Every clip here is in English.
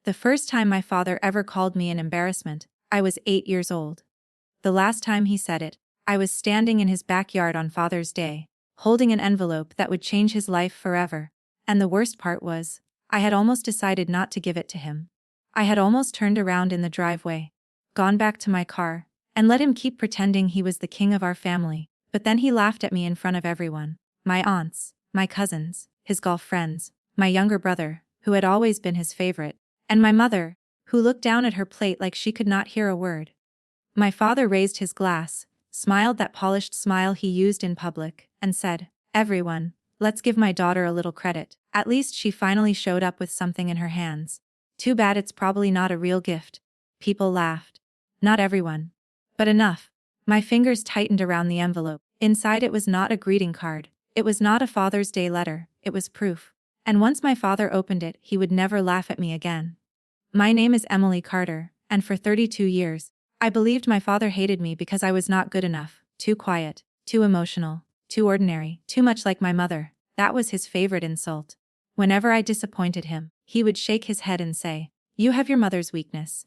The first time my father ever called me an embarrassment, I was 8 years old. The last time he said it, I was standing in his backyard on Father's Day, holding an envelope that would change his life forever. And the worst part was, I had almost decided not to give it to him. I had almost turned around in the driveway, gone back to my car, and let him keep pretending he was the king of our family. But then he laughed at me in front of everyone. My aunts, my cousins, his golf friends, my younger brother, who had always been his favorite, and my mother, who looked down at her plate like she could not hear a word. My father raised his glass, smiled that polished smile he used in public, and said, "Everyone, let's give my daughter a little credit. At least she finally showed up with something in her hands. Too bad it's probably not a real gift." People laughed. Not everyone. But enough. My fingers tightened around the envelope. Inside it was not a greeting card. It was not a Father's Day letter. It was proof. And once my father opened it, he would never laugh at me again. My name is Emily Carter, and for 32 years, I believed my father hated me because I was not good enough, too quiet, too emotional, too ordinary, too much like my mother. That was his favorite insult. Whenever I disappointed him, he would shake his head and say, "You have your mother's weakness."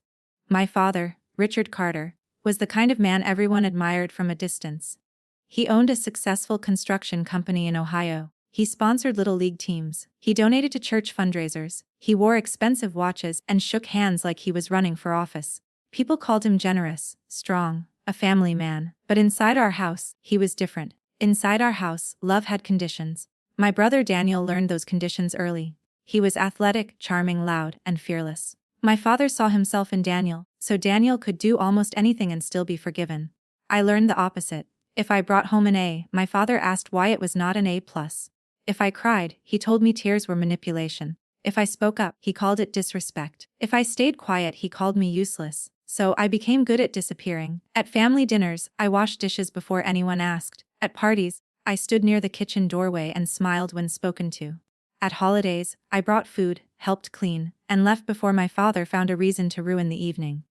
My father, Richard Carter, was the kind of man everyone admired from a distance. He owned a successful construction company in Ohio. He sponsored little league teams. He donated to church fundraisers. He wore expensive watches and shook hands like he was running for office. People called him generous, strong, a family man. But inside our house, he was different. Inside our house, love had conditions. My brother Daniel learned those conditions early. He was athletic, charming, loud, and fearless. My father saw himself in Daniel, so Daniel could do almost anything and still be forgiven. I learned the opposite. If I brought home an A, my father asked why it was not an A+. If I cried, he told me tears were manipulation. If I spoke up, he called it disrespect. If I stayed quiet, he called me useless. So I became good at disappearing. At family dinners, I washed dishes before anyone asked. At parties, I stood near the kitchen doorway and smiled when spoken to. At holidays, I brought food, helped clean, and left before my father found a reason to ruin the evening.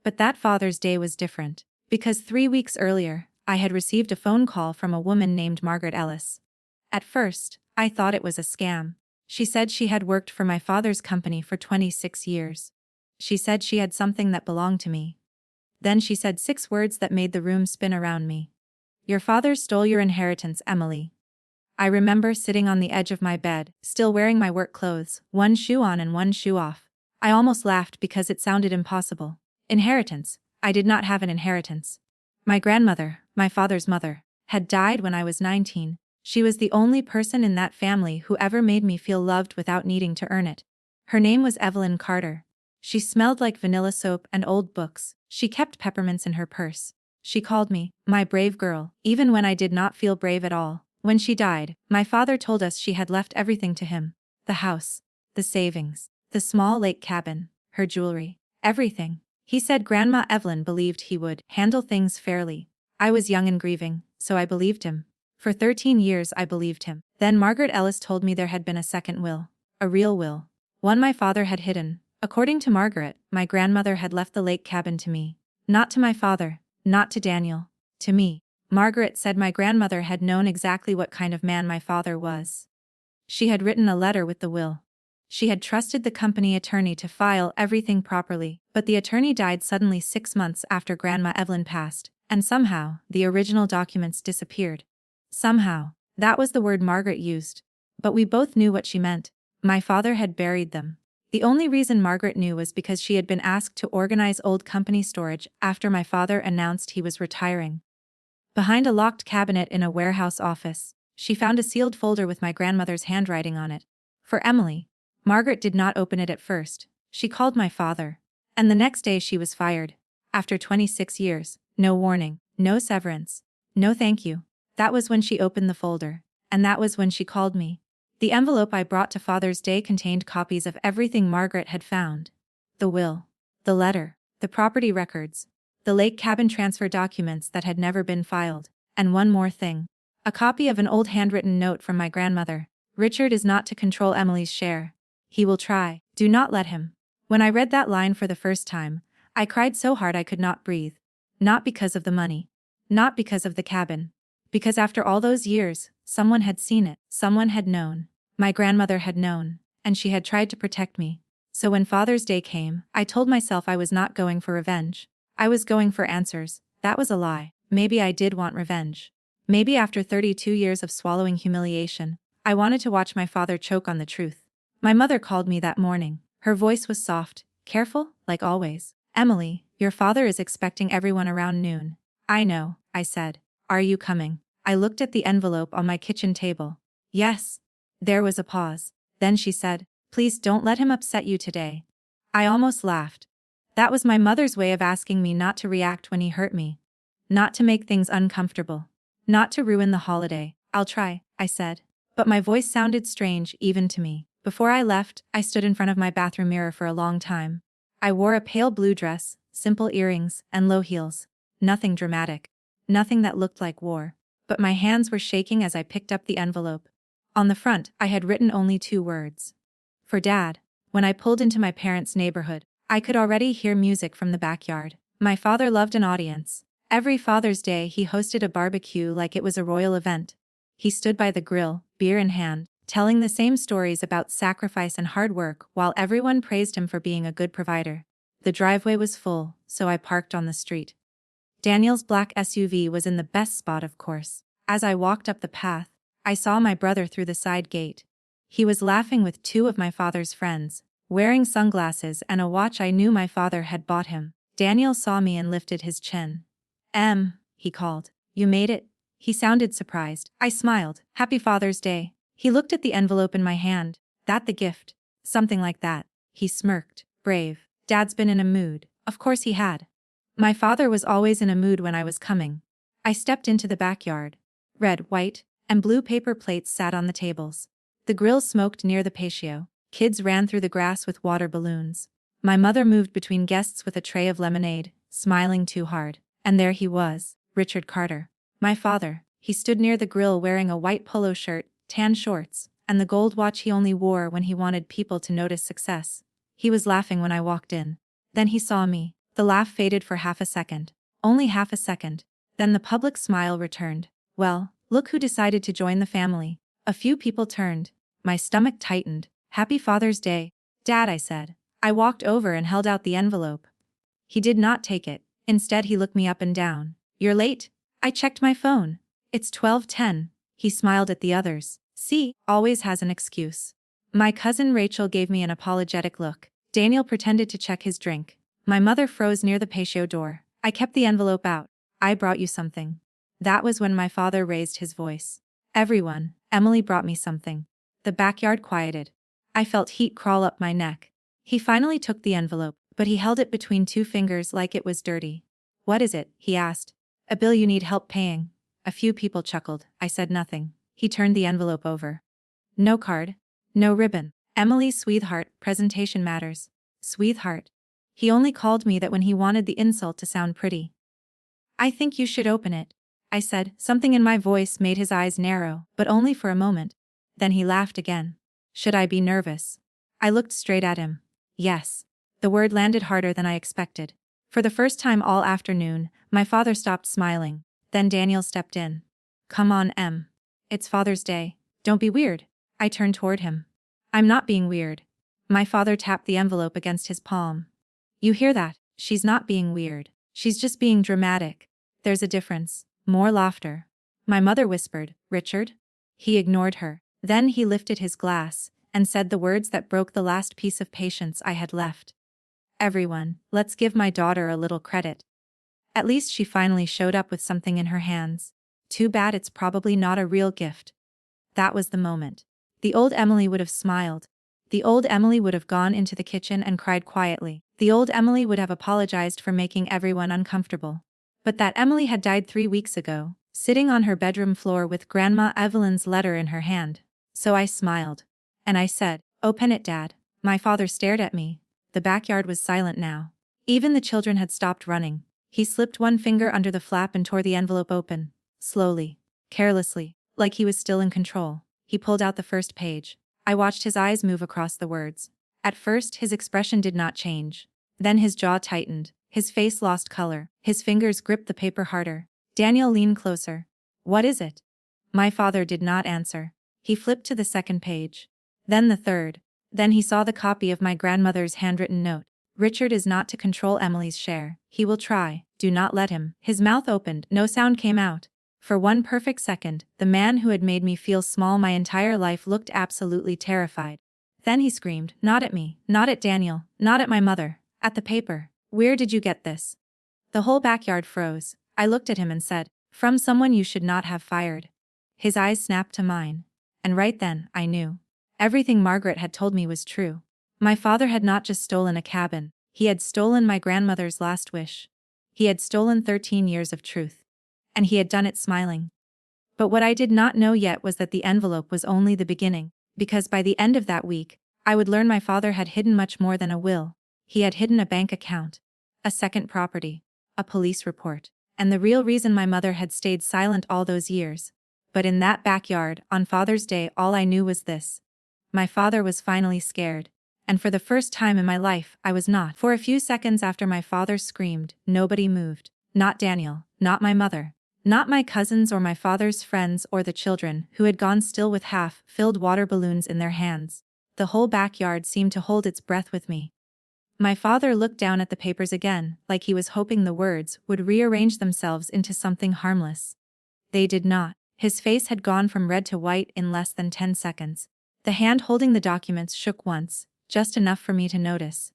But that Father's Day was different, because 3 weeks earlier, I had received a phone call from a woman named Margaret Ellis. At first, I thought it was a scam. She said she had worked for my father's company for 26 years. She said she had something that belonged to me. Then she said 6 words that made the room spin around me. "Your father stole your inheritance, Emily." I remember sitting on the edge of my bed, still wearing my work clothes, one shoe on and one shoe off. I almost laughed because it sounded impossible. Inheritance. I did not have an inheritance. My grandmother, my father's mother, had died when I was 19. She was the only person in that family who ever made me feel loved without needing to earn it. Her name was Evelyn Carter. She smelled like vanilla soap and old books. She kept peppermints in her purse. She called me, "my brave girl," even when I did not feel brave at all. When she died, my father told us she had left everything to him. The house, the savings, the small lake cabin, her jewelry, everything. He said Grandma Evelyn believed he would handle things fairly. I was young and grieving, so I believed him. For 13 years I believed him. Then Margaret Ellis told me there had been a second will. A real will. One my father had hidden. According to Margaret, my grandmother had left the lake cabin to me. Not to my father, not to Daniel, to me. Margaret said my grandmother had known exactly what kind of man my father was. She had written a letter with the will. She had trusted the company attorney to file everything properly, but the attorney died suddenly 6 months after Grandma Evelyn passed, and somehow, the original documents disappeared. Somehow. That was the word Margaret used. But we both knew what she meant. My father had buried them. The only reason Margaret knew was because she had been asked to organize old company storage after my father announced he was retiring. Behind a locked cabinet in a warehouse office, she found a sealed folder with my grandmother's handwriting on it. For Emily. Margaret did not open it at first. She called my father. And the next day she was fired. After 26 years, no warning, no severance, no thank you. That was when she opened the folder. And that was when she called me. The envelope I brought to Father's Day contained copies of everything Margaret had found. The will, the letter, the property records, the lake cabin transfer documents that had never been filed, and one more thing. A copy of an old handwritten note from my grandmother. "Richard is not to control Emily's share. He will try. Do not let him." When I read that line for the first time, I cried so hard I could not breathe. Not because of the money. Not because of the cabin. Because after all those years, someone had seen it, someone had known. My grandmother had known, and she had tried to protect me. So when Father's Day came, I told myself I was not going for revenge. I was going for answers. That was a lie. Maybe I did want revenge. Maybe after 32 years of swallowing humiliation, I wanted to watch my father choke on the truth. My mother called me that morning. Her voice was soft, careful, like always. "Emily, your father is expecting everyone around noon." "I know," I said. "Are you coming?" I looked at the envelope on my kitchen table. "Yes." There was a pause. Then she said, "Please don't let him upset you today." I almost laughed. That was my mother's way of asking me not to react when he hurt me. Not to make things uncomfortable. Not to ruin the holiday. "I'll try," I said. But my voice sounded strange even to me. Before I left, I stood in front of my bathroom mirror for a long time. I wore a pale blue dress, simple earrings, and low heels. Nothing dramatic. Nothing that looked like war. But my hands were shaking as I picked up the envelope. On the front, I had written only 2 words. For Dad. When I pulled into my parents' neighborhood, I could already hear music from the backyard. My father loved an audience. Every Father's Day he hosted a barbecue like it was a royal event. He stood by the grill, beer in hand, telling the same stories about sacrifice and hard work while everyone praised him for being a good provider. The driveway was full, so I parked on the street. Daniel's black SUV was in the best spot, of course. As I walked up the path, I saw my brother through the side gate. He was laughing with 2 of my father's friends, wearing sunglasses and a watch I knew my father had bought him. Daniel saw me and lifted his chin. He called. "You made it?" He sounded surprised. I smiled. "Happy Father's Day." He looked at the envelope in my hand. "That the gift?" "Something like that." He smirked. "Brave. Dad's been in a mood." Of course he had. My father was always in a mood when I was coming. I stepped into the backyard. Red, white, and blue paper plates sat on the tables. The grill smoked near the patio. Kids ran through the grass with water balloons. My mother moved between guests with a tray of lemonade, smiling too hard. And there he was, Richard Carter. My father. He stood near the grill wearing a white polo shirt, tan shorts, and the gold watch he only wore when he wanted people to notice success. He was laughing when I walked in. Then he saw me. The laugh faded for half a second. Only half a second. Then the public smile returned. "Well, look who decided to join the family." A few people turned. My stomach tightened. "Happy Father's Day, Dad," I said. I walked over and held out the envelope. He did not take it. Instead he looked me up and down. "You're late?" I checked my phone. "It's 12:10. He smiled at the others. "See, always has an excuse." My cousin Rachel gave me an apologetic look. Daniel pretended to check his drink. My mother froze near the patio door. I kept the envelope out. "I brought you something." That was when my father raised his voice. "Everyone, Emily brought me something." The backyard quieted. I felt heat crawl up my neck. He finally took the envelope, but he held it between 2 fingers like it was dirty. "What is it?" he asked. "A bill you need help paying." A few people chuckled. I said nothing. He turned the envelope over. "No card. No ribbon. Emily Sweetheart, presentation matters." Sweetheart. He only called me that when he wanted the insult to sound pretty. "I think you should open it," I said. Something in my voice made his eyes narrow, but only for a moment. Then he laughed again. "Should I be nervous?" I looked straight at him. Yes. The word landed harder than I expected. For the first time all afternoon, my father stopped smiling. Then Daniel stepped in. "Come on, Em. It's Father's Day. Don't be weird." I turned toward him. "I'm not being weird." My father tapped the envelope against his palm. "You hear that? She's not being weird. She's just being dramatic. There's a difference." More laughter. My mother whispered, "Richard?" He ignored her. Then he lifted his glass and said the words that broke the last piece of patience I had left. "Everyone, let's give my daughter a little credit. At least she finally showed up with something in her hands. Too bad it's probably not a real gift." That was the moment. The old Emily would have smiled. The old Emily would have gone into the kitchen and cried quietly. The old Emily would have apologized for making everyone uncomfortable. But that Emily had died 3 weeks ago, sitting on her bedroom floor with Grandma Evelyn's letter in her hand. So I smiled. And I said, "Open it, Dad." My father stared at me. The backyard was silent now. Even the children had stopped running. He slipped one finger under the flap and tore the envelope open. Slowly. Carelessly. Like he was still in control. He pulled out the first page. I watched his eyes move across the words. At first his expression did not change. Then his jaw tightened. His face lost color. His fingers gripped the paper harder. Daniel leaned closer. "What is it?" My father did not answer. He flipped to the second page. Then the third. Then he saw the copy of my grandmother's handwritten note. Richard is not to control Emily's share. He will try. Do not let him. His mouth opened. No sound came out. For one perfect second, the man who had made me feel small my entire life looked absolutely terrified. Then he screamed, not at me, not at Daniel, not at my mother, at the paper. Where did you get this? The whole backyard froze. I looked at him and said, from someone you should not have fired. His eyes snapped to mine. And right then, I knew. Everything Margaret had told me was true. My father had not just stolen a cabin, he had stolen my grandmother's last wish. He had stolen 13 years of truth. And he had done it smiling. But what I did not know yet was that the envelope was only the beginning, because by the end of that week, I would learn my father had hidden much more than a will. He had hidden a bank account, a second property, a police report, and the real reason my mother had stayed silent all those years. But in that backyard, on Father's Day, all I knew was this. My father was finally scared. And for the first time in my life, I was not. For a few seconds after my father screamed, nobody moved. Not Daniel, not my mother, not my cousins or my father's friends or the children who had gone still with half-filled water balloons in their hands. The whole backyard seemed to hold its breath with me. My father looked down at the papers again, like he was hoping the words would rearrange themselves into something harmless. They did not. His face had gone from red to white in less than 10 seconds. The hand holding the documents shook once, just enough for me to notice.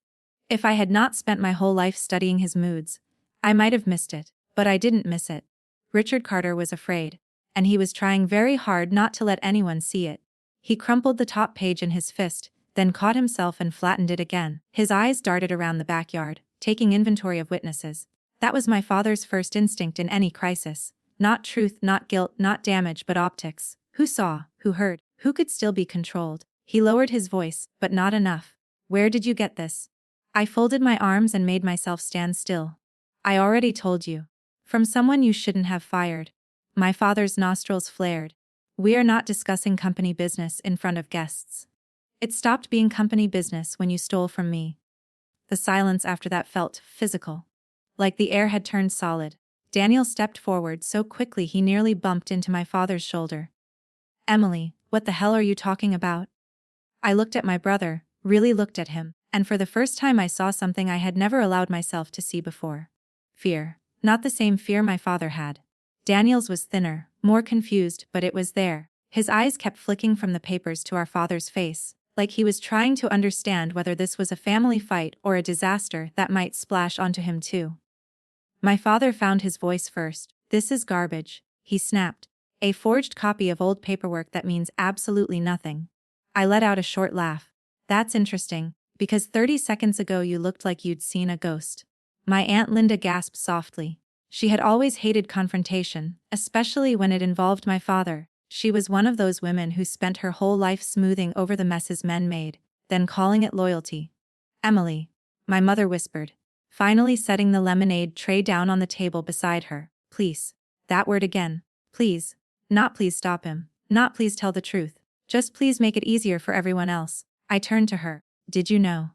If I had not spent my whole life studying his moods, I might have missed it, but I didn't miss it. Richard Carter was afraid, and he was trying very hard not to let anyone see it. He crumpled the top page in his fist, then caught himself and flattened it again. His eyes darted around the backyard, taking inventory of witnesses. That was my father's first instinct in any crisis. Not truth, not guilt, not damage, but optics. Who saw, who heard, who could still be controlled? He lowered his voice, but not enough. Where did you get this? I folded my arms and made myself stand still. I already told you. From someone you shouldn't have fired. My father's nostrils flared. We are not discussing company business in front of guests. It stopped being company business when you stole from me. The silence after that felt physical. Like the air had turned solid. Daniel stepped forward so quickly he nearly bumped into my father's shoulder. Emily, what the hell are you talking about? I looked at my brother, really looked at him, and for the first time I saw something I had never allowed myself to see before. Fear. Not the same fear my father had. Daniel's was thinner, more confused, but it was there. His eyes kept flicking from the papers to our father's face, like he was trying to understand whether this was a family fight or a disaster that might splash onto him too. My father found his voice first. This is garbage, he snapped. A forged copy of old paperwork that means absolutely nothing. I let out a short laugh. That's interesting, because 30 seconds ago you looked like you'd seen a ghost. My Aunt Linda gasped softly. She had always hated confrontation, especially when it involved my father. She was one of those women who spent her whole life smoothing over the messes men made, then calling it loyalty. Emily, my mother whispered, finally setting the lemonade tray down on the table beside her. Please. That word again. Please. Not please stop him. Not please tell the truth. Just please make it easier for everyone else. I turned to her. Did you know?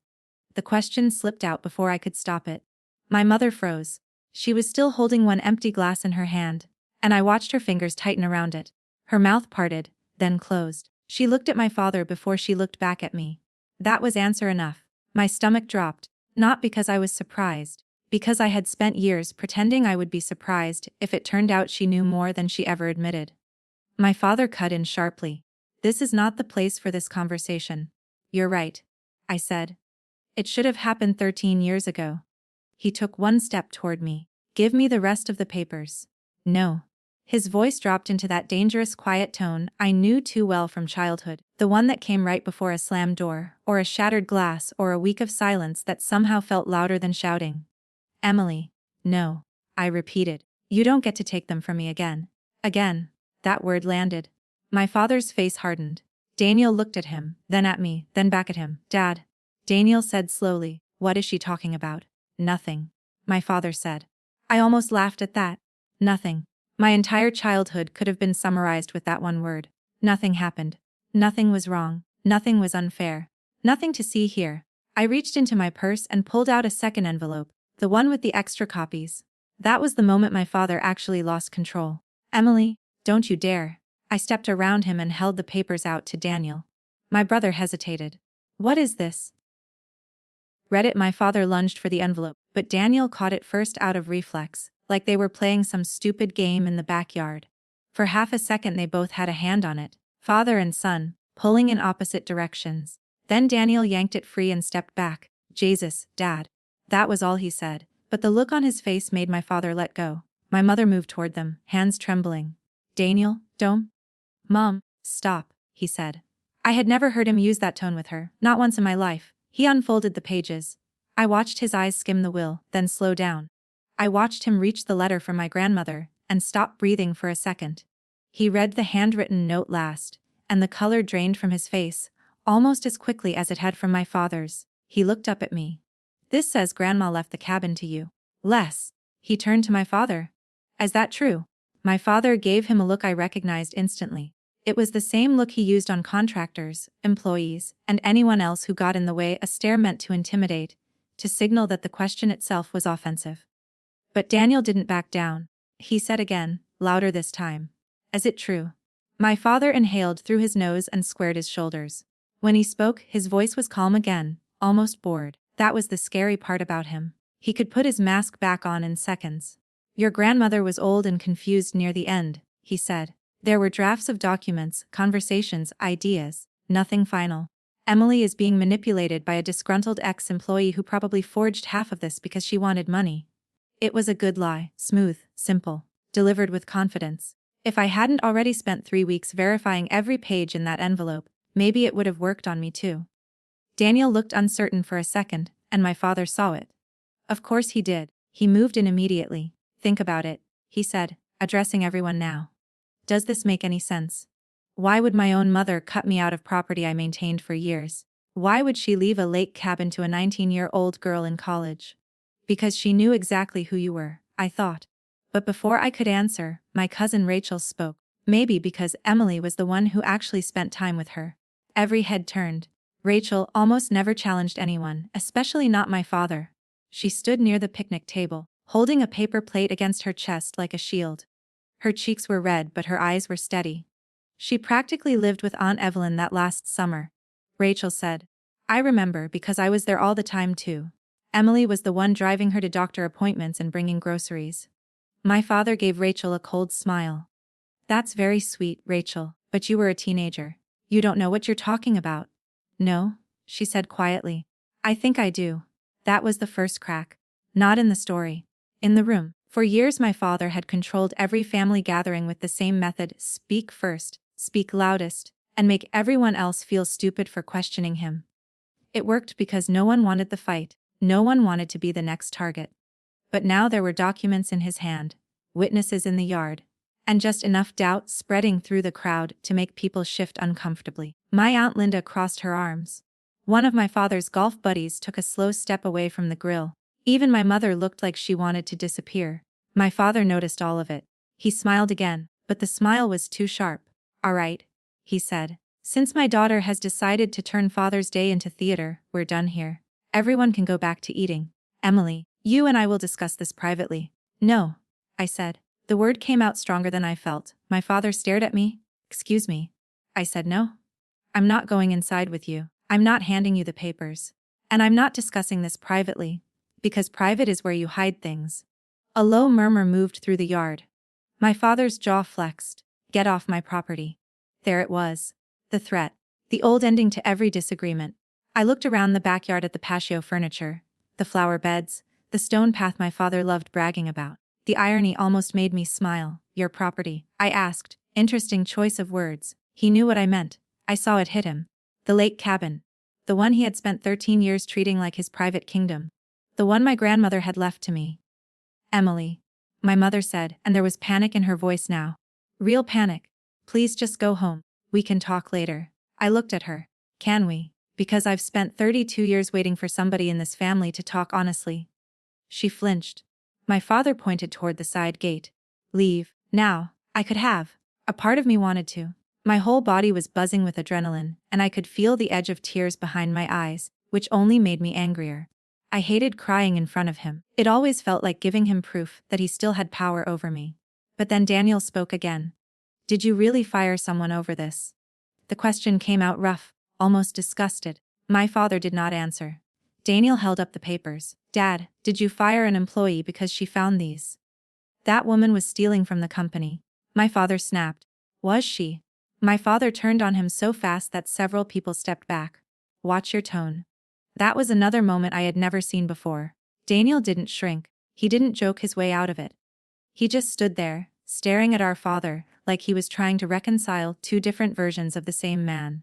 The question slipped out before I could stop it. My mother froze. She was still holding one empty glass in her hand, and I watched her fingers tighten around it. Her mouth parted, then closed. She looked at my father before she looked back at me. That was answer enough. My stomach dropped, not because I was surprised, because I had spent years pretending I would be surprised if it turned out she knew more than she ever admitted. My father cut in sharply. This is not the place for this conversation. You're right, I said. It should have happened 13 years ago. He took one step toward me. Give me the rest of the papers. No. His voice dropped into that dangerous quiet tone I knew too well from childhood, the one that came right before a slammed door, or a shattered glass, or a week of silence that somehow felt louder than shouting. Emily. No. I repeated. You don't get to take them from me again. Again. That word landed. My father's face hardened. Daniel looked at him, then at me, then back at him. Dad. Daniel said slowly, what is she talking about? Nothing. My father said. I almost laughed at that. Nothing. My entire childhood could have been summarized with that one word. Nothing happened. Nothing was wrong. Nothing was unfair. Nothing to see here. I reached into my purse and pulled out a second envelope, the one with the extra copies. That was the moment my father actually lost control. Emily, don't you dare. I stepped around him and held the papers out to Daniel. My brother hesitated. What is this? Read it. My father lunged for the envelope, but Daniel caught it first out of reflex, like they were playing some stupid game in the backyard. For half a second they both had a hand on it, father and son, pulling in opposite directions. Then Daniel yanked it free and stepped back. Jesus, Dad. That was all he said, but the look on his face made my father let go. My mother moved toward them, hands trembling. Daniel, don't. Mom, stop, he said. I had never heard him use that tone with her, not once in my life. He unfolded the pages. I watched his eyes skim the will, then slow down. I watched him reach the letter from my grandmother, and stop breathing for a second. He read the handwritten note last, and the color drained from his face, almost as quickly as it had from my father's. He looked up at me. This says Grandma left the cabin to you. Les. He turned to my father. Is that true? My father gave him a look I recognized instantly. It was the same look he used on contractors, employees, and anyone else who got in the way, a stare meant to intimidate, to signal that the question itself was offensive. But Daniel didn't back down. He said again, louder this time. Is it true? My father inhaled through his nose and squared his shoulders. When he spoke, his voice was calm again, almost bored. That was the scary part about him. He could put his mask back on in seconds. Your grandmother was old and confused near the end, he said. There were drafts of documents, conversations, ideas, nothing final. Emily is being manipulated by a disgruntled ex-employee who probably forged half of this because she wanted money. It was a good lie, smooth, simple, delivered with confidence. If I hadn't already spent 3 weeks verifying every page in that envelope, maybe it would have worked on me too. Daniel looked uncertain for a second, and my father saw it. Of course he did. He moved in immediately. Think about it, he said, addressing everyone now. Does this make any sense? Why would my own mother cut me out of property I maintained for years? Why would she leave a lake cabin to a 19-year-old girl in college? Because she knew exactly who you were, I thought. But before I could answer, my cousin Rachel spoke. Maybe because Emily was the one who actually spent time with her. Every head turned. Rachel almost never challenged anyone, especially not my father. She stood near the picnic table, holding a paper plate against her chest like a shield. Her cheeks were red but her eyes were steady. She practically lived with Aunt Evelyn that last summer. Rachel said. I remember because I was there all the time too. Emily was the one driving her to doctor appointments and bringing groceries. My father gave Rachel a cold smile. That's very sweet, Rachel, but you were a teenager. You don't know what you're talking about. No, she said quietly. I think I do. That was the first crack. Not in the story. In the room. For years my father had controlled every family gathering with the same method: speak first, speak loudest, and make everyone else feel stupid for questioning him. It worked because no one wanted the fight, no one wanted to be the next target. But now there were documents in his hand, witnesses in the yard, and just enough doubt spreading through the crowd to make people shift uncomfortably. My Aunt Linda crossed her arms. One of my father's golf buddies took a slow step away from the grill. Even my mother looked like she wanted to disappear. My father noticed all of it. He smiled again, but the smile was too sharp. All right, he said. Since my daughter has decided to turn Father's Day into theater, we're done here. Everyone can go back to eating. Emily, you and I will discuss this privately. No, I said. The word came out stronger than I felt. My father stared at me. Excuse me. I said no. I'm not going inside with you. I'm not handing you the papers. And I'm not discussing this privately. Because private is where you hide things. A low murmur moved through the yard. My father's jaw flexed. Get off my property. There it was. The threat. The old ending to every disagreement. I looked around the backyard at the patio furniture, the flower beds, the stone path my father loved bragging about. The irony almost made me smile. Your property, I asked. Interesting choice of words. He knew what I meant. I saw it hit him. The lake cabin. The one he had spent 13 years treating like his private kingdom. The one my grandmother had left to me. Emily, my mother said, and there was panic in her voice now. Real panic. Please just go home. We can talk later. I looked at her. Can we? Because I've spent 32 years waiting for somebody in this family to talk honestly. She flinched. My father pointed toward the side gate. Leave, now. I could have. A part of me wanted to. My whole body was buzzing with adrenaline, and I could feel the edge of tears behind my eyes, which only made me angrier. I hated crying in front of him. It always felt like giving him proof that he still had power over me. But then Daniel spoke again. Did you really fire someone over this? The question came out rough, almost disgusted. My father did not answer. Daniel held up the papers. Dad, did you fire an employee because she found these? That woman was stealing from the company. My father snapped. Was she? My father turned on him so fast that several people stepped back. Watch your tone. That was another moment I had never seen before. Daniel didn't shrink. He didn't joke his way out of it. He just stood there, staring at our father, like he was trying to reconcile two different versions of the same man.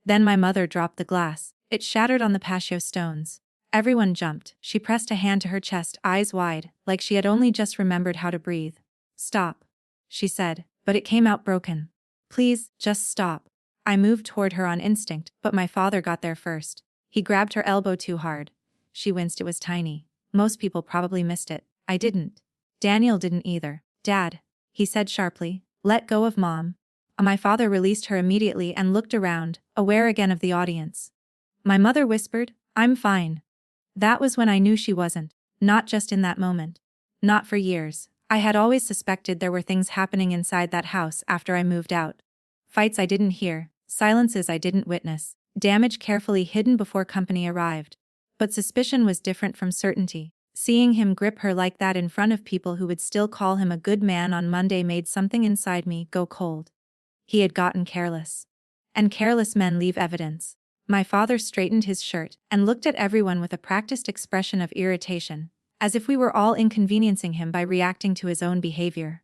Then my mother dropped the glass. It shattered on the patio stones. Everyone jumped. She pressed a hand to her chest, eyes wide, like she had only just remembered how to breathe. Stop, she said, but it came out broken. Please, just stop. I moved toward her on instinct, but my father got there first. He grabbed her elbow too hard. She winced. It was tiny. Most people probably missed it. I didn't. Daniel didn't either. Dad, he said sharply, let go of Mom. My father released her immediately and looked around, aware again of the audience. My mother whispered, I'm fine. That was when I knew she wasn't. Not just in that moment. Not for years. I had always suspected there were things happening inside that house after I moved out. Fights I didn't hear, silences I didn't witness, damage carefully hidden before company arrived. But suspicion was different from certainty. Seeing him grip her like that in front of people who would still call him a good man on Monday made something inside me go cold. He had gotten careless. And careless men leave evidence. My father straightened his shirt and looked at everyone with a practiced expression of irritation, as if we were all inconveniencing him by reacting to his own behavior.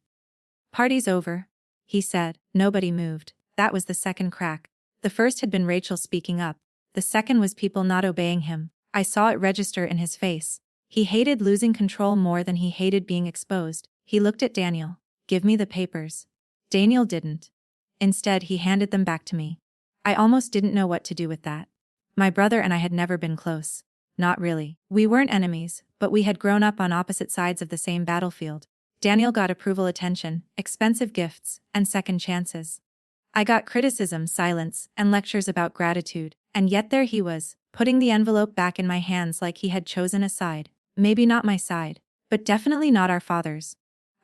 Party's over, he said. Nobody moved. That was the second crack. The first had been Rachel speaking up. The second was people not obeying him. I saw it register in his face. He hated losing control more than he hated being exposed. He looked at Daniel. Give me the papers. Daniel didn't. Instead, he handed them back to me. I almost didn't know what to do with that. My brother and I had never been close. Not really. We weren't enemies, but we had grown up on opposite sides of the same battlefield. Daniel got approval, attention, expensive gifts, and second chances. I got criticism, silence, and lectures about gratitude, and yet there he was, putting the envelope back in my hands like he had chosen a side. Maybe not my side, but definitely not our father's.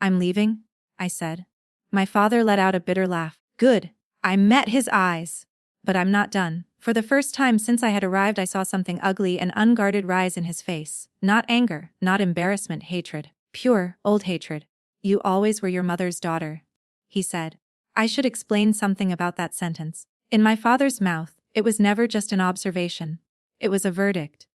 I'm leaving, I said. My father let out a bitter laugh. Good. I met his eyes. But I'm not done. For the first time since I had arrived, I saw something ugly and unguarded rise in his face. Not anger, not embarrassment, hatred. Pure, old hatred. You always were your mother's daughter, he said. I should explain something about that sentence. In my father's mouth, it was never just an observation. It was a verdict.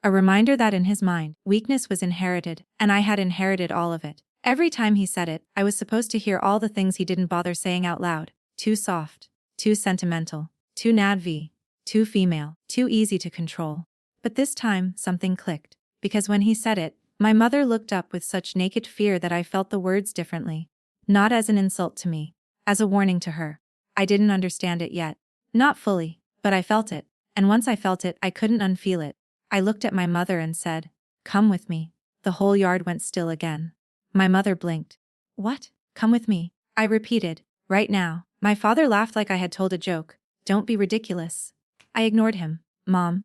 A reminder that in his mind, weakness was inherited, and I had inherited all of it. Every time he said it, I was supposed to hear all the things he didn't bother saying out loud. Too soft. Too sentimental. Too NADV. Too female. Too easy to control. But this time, something clicked. Because when he said it, my mother looked up with such naked fear that I felt the words differently. Not as an insult to me. As a warning to her. I didn't understand it yet. Not fully, but I felt it. And once I felt it, I couldn't unfeel it. I looked at my mother and said, come with me. The whole yard went still again. My mother blinked. What? Come with me? I repeated. Right now. My father laughed like I had told a joke. Don't be ridiculous. I ignored him. Mom.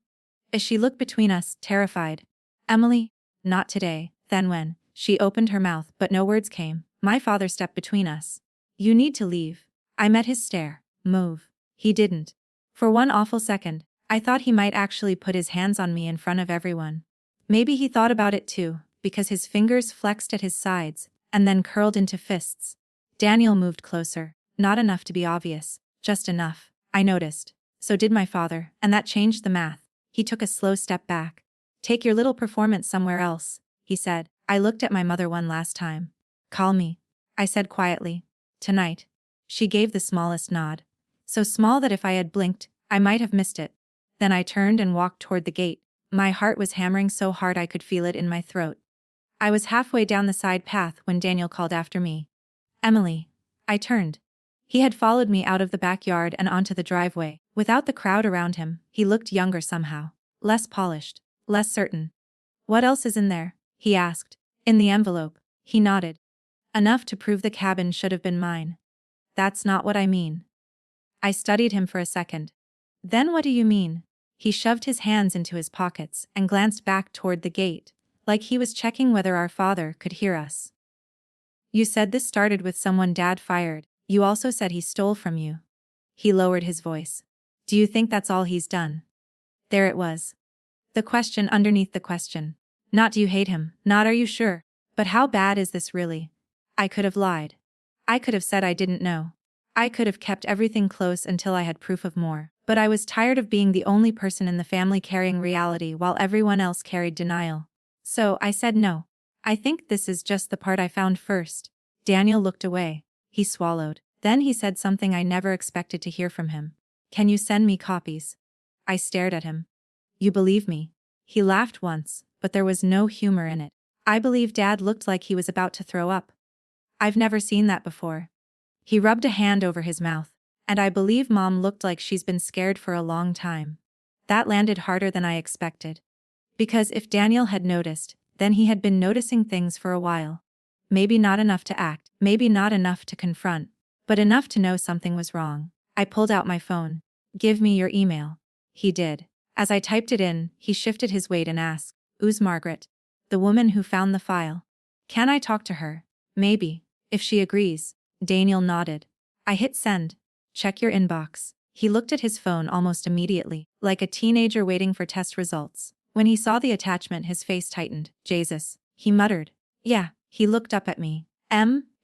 As she looked between us, terrified. Emily? Not today. Then when? She opened her mouth, but no words came. My father stepped between us. You need to leave. I met his stare. Move. He didn't. For one awful second, I thought he might actually put his hands on me in front of everyone. Maybe he thought about it too, because his fingers flexed at his sides, and then curled into fists. Daniel moved closer. Not enough to be obvious. Just enough. I noticed. So did my father, and that changed the math. He took a slow step back. Take your little performance somewhere else, he said. I looked at my mother one last time. Call me, I said quietly. Tonight. She gave the smallest nod. So small that if I had blinked, I might have missed it. Then I turned and walked toward the gate. My heart was hammering so hard I could feel it in my throat. I was halfway down the side path when Daniel called after me. Emily. I turned. He had followed me out of the backyard and onto the driveway. Without the crowd around him, he looked younger somehow. Less polished. Less certain. What else is in there? He asked. In the envelope. He nodded. Enough to prove the cabin should have been mine. That's not what I mean. I studied him for a second. Then what do you mean? He shoved his hands into his pockets and glanced back toward the gate, like he was checking whether our father could hear us. You said this started with someone Dad fired. You also said he stole from you. He lowered his voice. Do you think that's all he's done? There it was. The question underneath the question. Not do you hate him, not are you sure, but how bad is this really? I could have lied. I could have said I didn't know. I could have kept everything close until I had proof of more, but I was tired of being the only person in the family carrying reality while everyone else carried denial. So I said no. I think this is just the part I found first. Daniel looked away. He swallowed. Then he said something I never expected to hear from him. Can you send me copies? I stared at him. You believe me? He laughed once, but there was no humor in it. I believe Dad looked like he was about to throw up. I've never seen that before. He rubbed a hand over his mouth. And I believe Mom looked like she's been scared for a long time. That landed harder than I expected. Because if Daniel had noticed, then he had been noticing things for a while. Maybe not enough to act, maybe not enough to confront, but enough to know something was wrong. I pulled out my phone. Give me your email. He did. As I typed it in, he shifted his weight and asked, Who's Margaret? The woman who found the file. Can I talk to her? Maybe. If she agrees. Daniel nodded. I hit send. Check your inbox. He looked at his phone almost immediately, like a teenager waiting for test results. When he saw the attachment, his face tightened. Jesus. He muttered. Yeah. He looked up at me.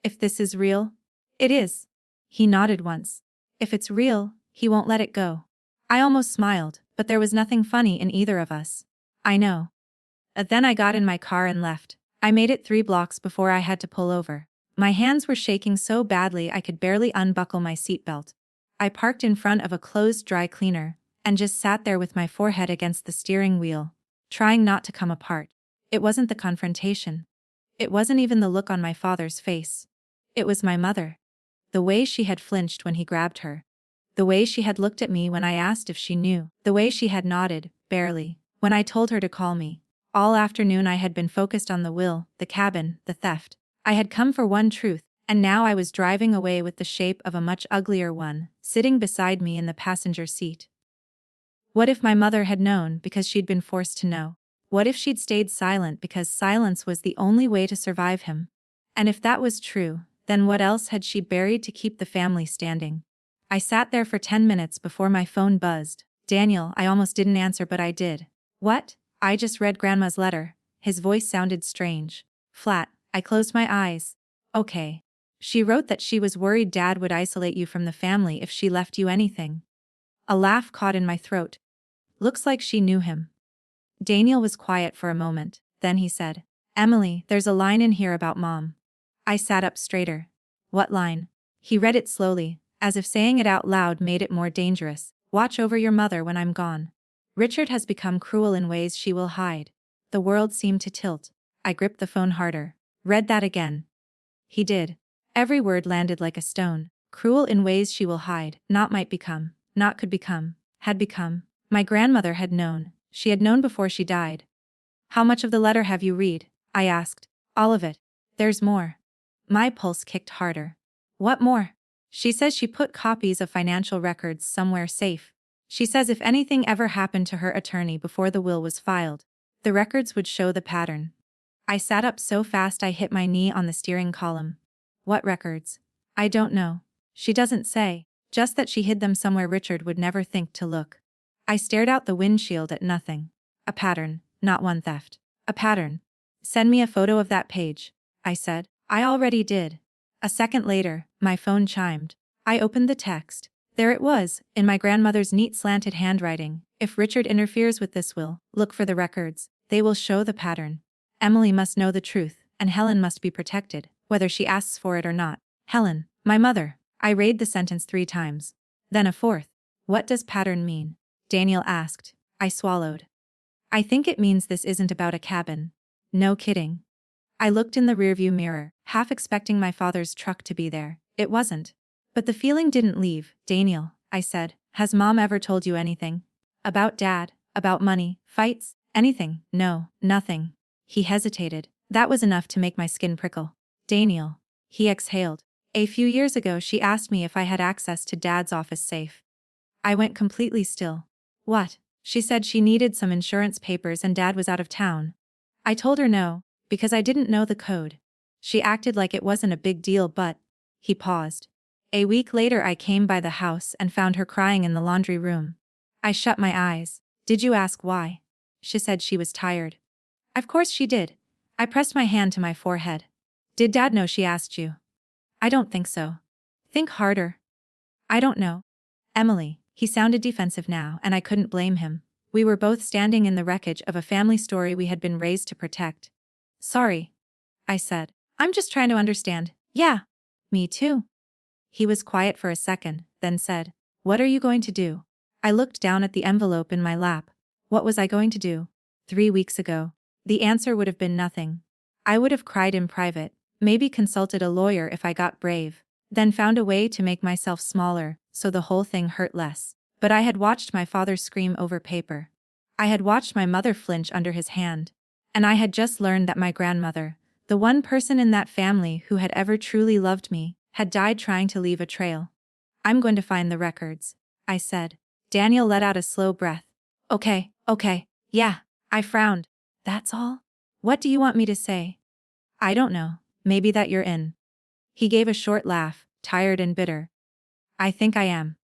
If this is real? It is. He nodded once. If it's real, he won't let it go. I almost smiled, but there was nothing funny in either of us. I know. Then I got in my car and left. I made it 3 blocks before I had to pull over. My hands were shaking so badly I could barely unbuckle my seatbelt. I parked in front of a closed dry cleaner and just sat there with my forehead against the steering wheel, trying not to come apart. It wasn't the confrontation. It wasn't even the look on my father's face. It was my mother. The way she had flinched when he grabbed her. The way she had looked at me when I asked if she knew. The way she had nodded, barely, when I told her to call me. All afternoon I had been focused on the will, the cabin, the theft. I had come for one truth, and now I was driving away with the shape of a much uglier one, sitting beside me in the passenger seat. What if my mother had known because she'd been forced to know? What if she'd stayed silent because silence was the only way to survive him? And if that was true, then what else had she buried to keep the family standing? I sat there for 10 minutes before my phone buzzed. Daniel, I almost didn't answer, but I did. What? I just read Grandma's letter. His voice sounded strange. Flat. I closed my eyes. Okay. She wrote that she was worried Dad would isolate you from the family if she left you anything. A laugh caught in my throat. Looks like she knew him. Daniel was quiet for a moment. Then he said, Emily, there's a line in here about Mom. I sat up straighter. What line? He read it slowly, as if saying it out loud made it more dangerous. Watch over your mother when I'm gone. Richard has become cruel in ways she will hide. The world seemed to tilt. I gripped the phone harder. Read that again. He did. Every word landed like a stone. Cruel in ways she will hide. Not might become. Not could become. Had become. My grandmother had known. She had known before she died. How much of the letter have you read? I asked. All of it. There's more. My pulse kicked harder. What more? She says she put copies of financial records somewhere safe. She says if anything ever happened to her attorney before the will was filed, the records would show the pattern. I sat up so fast I hit my knee on the steering column. What records? I don't know. She doesn't say, just that she hid them somewhere Richard would never think to look. I stared out the windshield at nothing. A pattern, not one theft. A pattern. Send me a photo of that page, I said. I already did. A second later, my phone chimed. I opened the text. There it was, in my grandmother's neat slanted handwriting. If Richard interferes with this will, look for the records. They will show the pattern. Emily must know the truth, and Helen must be protected, whether she asks for it or not. Helen, my mother. I read the sentence 3 times. Then a fourth. What does pattern mean? Daniel asked. I swallowed. I think it means this isn't about a cabin. No kidding. I looked in the rearview mirror, half expecting my father's truck to be there. It wasn't. But the feeling didn't leave. Daniel, I said, has Mom ever told you anything? About Dad? About money? Fights? Anything? No, nothing. He hesitated. That was enough to make my skin prickle. Daniel. He exhaled. A few years ago she asked me if I had access to Dad's office safe. I went completely still. What? She said she needed some insurance papers and Dad was out of town. I told her no, because I didn't know the code. She acted like it wasn't a big deal but… He paused. A week later I came by the house and found her crying in the laundry room. I shut my eyes. Did you ask why? She said she was tired. Of course she did. I pressed my hand to my forehead. Did Dad know she asked you? I don't think so. Think harder. I don't know. Emily, he sounded defensive now, and I couldn't blame him. We were both standing in the wreckage of a family story we had been raised to protect. Sorry, I said. I'm just trying to understand. Yeah, me too. He was quiet for a second, then said, What are you going to do? I looked down at the envelope in my lap. What was I going to do? 3 weeks ago. The answer would have been nothing. I would have cried in private, maybe consulted a lawyer if I got brave, then found a way to make myself smaller, so the whole thing hurt less. But I had watched my father scream over paper. I had watched my mother flinch under his hand. And I had just learned that my grandmother, the one person in that family who had ever truly loved me, had died trying to leave a trail. I'm going to find the records, I said. Daniel let out a slow breath. Okay, yeah. I frowned. That's all? What do you want me to say? I don't know. Maybe that you're in. He gave a short laugh, tired and bitter. I think I am.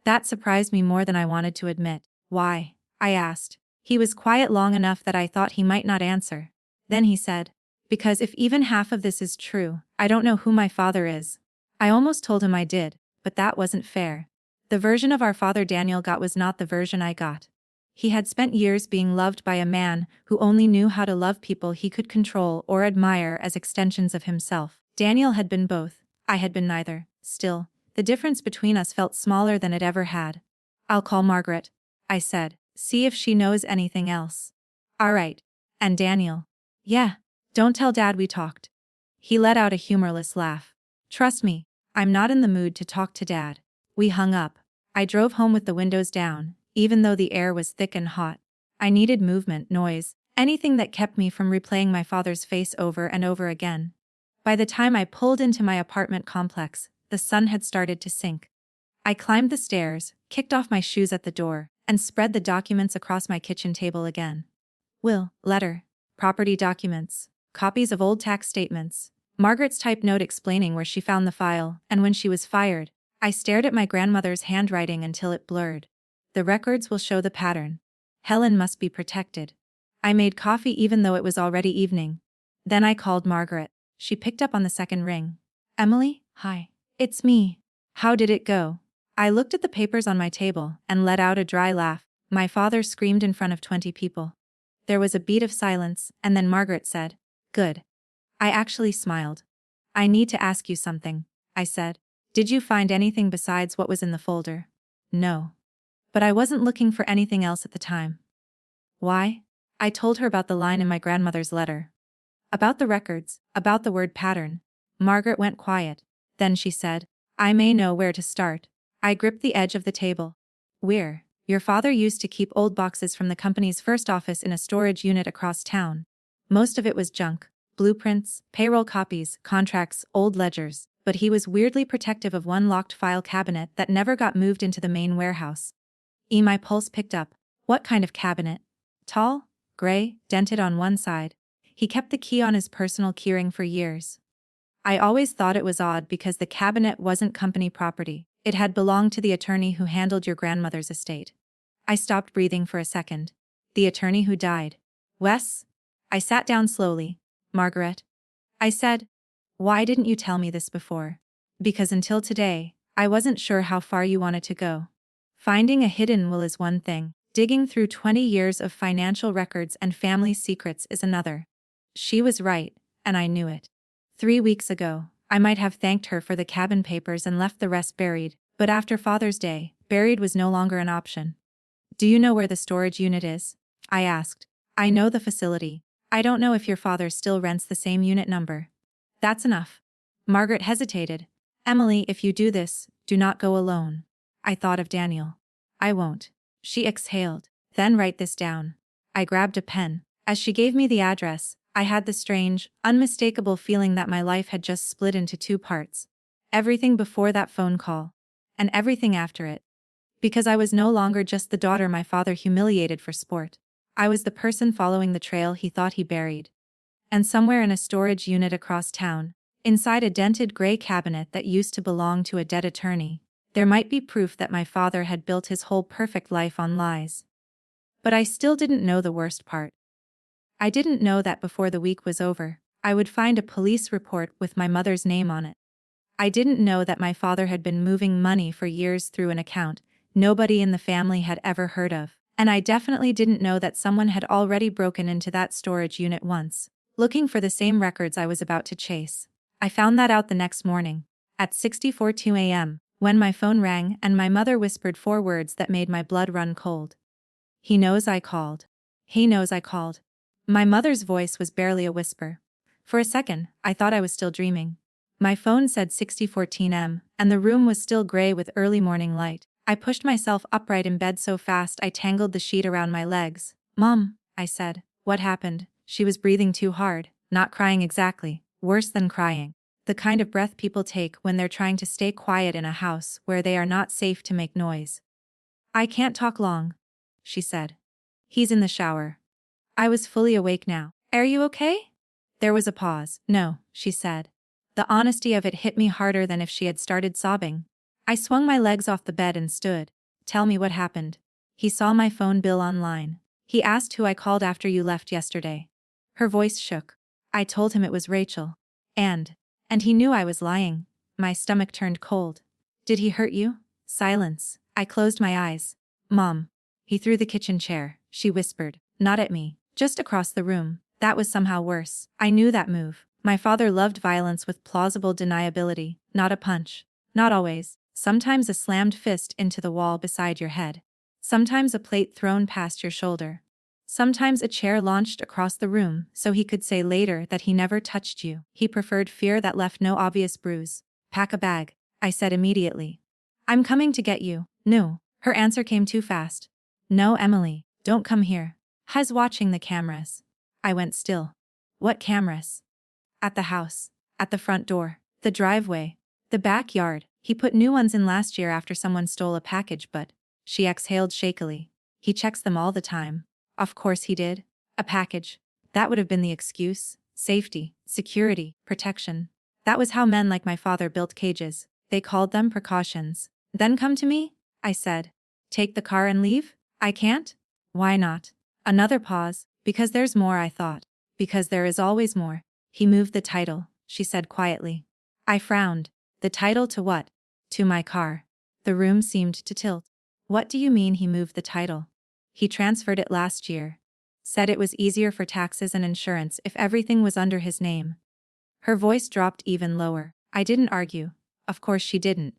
That surprised me more than I wanted to admit. Why? I asked. He was quiet long enough that I thought he might not answer. Then he said, Because if even half of this is true, I don't know who my father is. I almost told him I did, but that wasn't fair. The version of our father Daniel got was not the version I got. He had spent years being loved by a man who only knew how to love people he could control or admire as extensions of himself. Daniel had been both. I had been neither. Still, the difference between us felt smaller than it ever had. I'll call Margaret, I said. See if she knows anything else. All right. And Daniel? Yeah. Don't tell Dad we talked. He let out a humorless laugh. Trust me, I'm not in the mood to talk to Dad. We hung up. I drove home with the windows down, even though the air was thick and hot. I needed movement, noise, anything that kept me from replaying my father's face over and over again. By the time I pulled into my apartment complex, the sun had started to sink. I climbed the stairs, kicked off my shoes at the door, and spread the documents across my kitchen table again. Will, letter, property documents, copies of old tax statements, Margaret's typed note explaining where she found the file and when she was fired. I stared at my grandmother's handwriting until it blurred. The records will show the pattern. Helen must be protected. I made coffee even though it was already evening. Then I called Margaret. She picked up on the second ring. Emily, hi. It's me. How did it go? I looked at the papers on my table and let out a dry laugh. My father screamed in front of 20 people. There was a beat of silence, and then Margaret said, Good. I actually smiled. I need to ask you something, I said. Did you find anything besides what was in the folder? No. But I wasn't looking for anything else at the time. Why? I told her about the line in my grandmother's letter. About the records, about the word pattern. Margaret went quiet. Then she said, I may know where to start. I gripped the edge of the table. Your father used to keep old boxes from the company's first office in a storage unit across town. Most of it was junk. Blueprints, payroll copies, contracts, old ledgers, but he was weirdly protective of one locked file cabinet that never got moved into the main warehouse. My pulse picked up. What kind of cabinet? Tall, gray, dented on one side. He kept the key on his personal keyring for years. I always thought it was odd because the cabinet wasn't company property. It had belonged to the attorney who handled your grandmother's estate. I stopped breathing for a second. The attorney who died. Wes? I sat down slowly. Margaret? I said, Why didn't you tell me this before? Because until today, I wasn't sure how far you wanted to go. Finding a hidden will is one thing. Digging through 20 years of financial records and family secrets is another. She was right, and I knew it. 3 weeks ago, I might have thanked her for the cabin papers and left the rest buried, but after Father's Day, buried was no longer an option. Do you know where the storage unit is? I asked. I know the facility. I don't know if your father still rents the same unit number. That's enough. Margaret hesitated. Emily, if you do this, do not go alone. I thought of Daniel. I won't. She exhaled. Then write this down. I grabbed a pen. As she gave me the address, I had the strange, unmistakable feeling that my life had just split into 2 parts. Everything before that phone call. And everything after it. Because I was no longer just the daughter my father humiliated for sport. I was the person following the trail he thought he buried. And somewhere in a storage unit across town, inside a dented gray cabinet that used to belong to a dead attorney, there might be proof that my father had built his whole perfect life on lies. But I still didn't know the worst part. I didn't know that before the week was over, I would find a police report with my mother's name on it. I didn't know that my father had been moving money for years through an account nobody in the family had ever heard of, and I definitely didn't know that someone had already broken into that storage unit once, looking for the same records I was about to chase. I found that out the next morning, at 6:42 a.m., when my phone rang and my mother whispered 4 words that made my blood run cold. "He knows I called. He knows I called." My mother's voice was barely a whisper. For a second, I thought I was still dreaming. My phone said 60:14 m, and the room was still gray with early morning light. I pushed myself upright in bed so fast I tangled the sheet around my legs. "Mom," I said. "What happened?" She was breathing too hard, not crying exactly, worse than crying. The kind of breath people take when they're trying to stay quiet in a house where they are not safe to make noise. "I can't talk long," she said. "He's in the shower." I was fully awake now. "Are you okay?" There was a pause. "No," she said. The honesty of it hit me harder than if she had started sobbing. I swung my legs off the bed and stood. "Tell me what happened." "He saw my phone bill online. He asked who I called after you left yesterday." Her voice shook. "I told him it was Rachel. And he knew I was lying." My stomach turned cold. "Did he hurt you?" Silence. I closed my eyes. "Mom." He threw the kitchen chair, she whispered. Not at me, just across the room. That was somehow worse. I knew that move. My father loved violence with plausible deniability, not a punch. Not always. Sometimes a slammed fist into the wall beside your head. Sometimes a plate thrown past your shoulder. Sometimes a chair launched across the room so he could say later that he never touched you. He preferred fear that left no obvious bruise. "Pack a bag," I said immediately. "I'm coming to get you." "No." Her answer came too fast. "No, Emily, don't come here. He's watching the cameras." I went still. "What cameras?" "At the house. At the front door. The driveway. The backyard. He put new ones in last year after someone stole a package, but..." She exhaled shakily. "He checks them all the time." Of course he did. A package. That would have been the excuse. Safety, security, protection. That was how men like my father built cages. They called them precautions. "Then come to me?" I said. "Take the car and leave?" "I can't." "Why not?" Another pause. "Because there's more," I thought. "Because there is always more." "He moved the title," she said quietly. I frowned. "The title to what?" "To my car." The room seemed to tilt. "What do you mean he moved the title?" "He transferred it last year. Said it was easier for taxes and insurance if everything was under his name." Her voice dropped even lower. I didn't argue. Of course she didn't.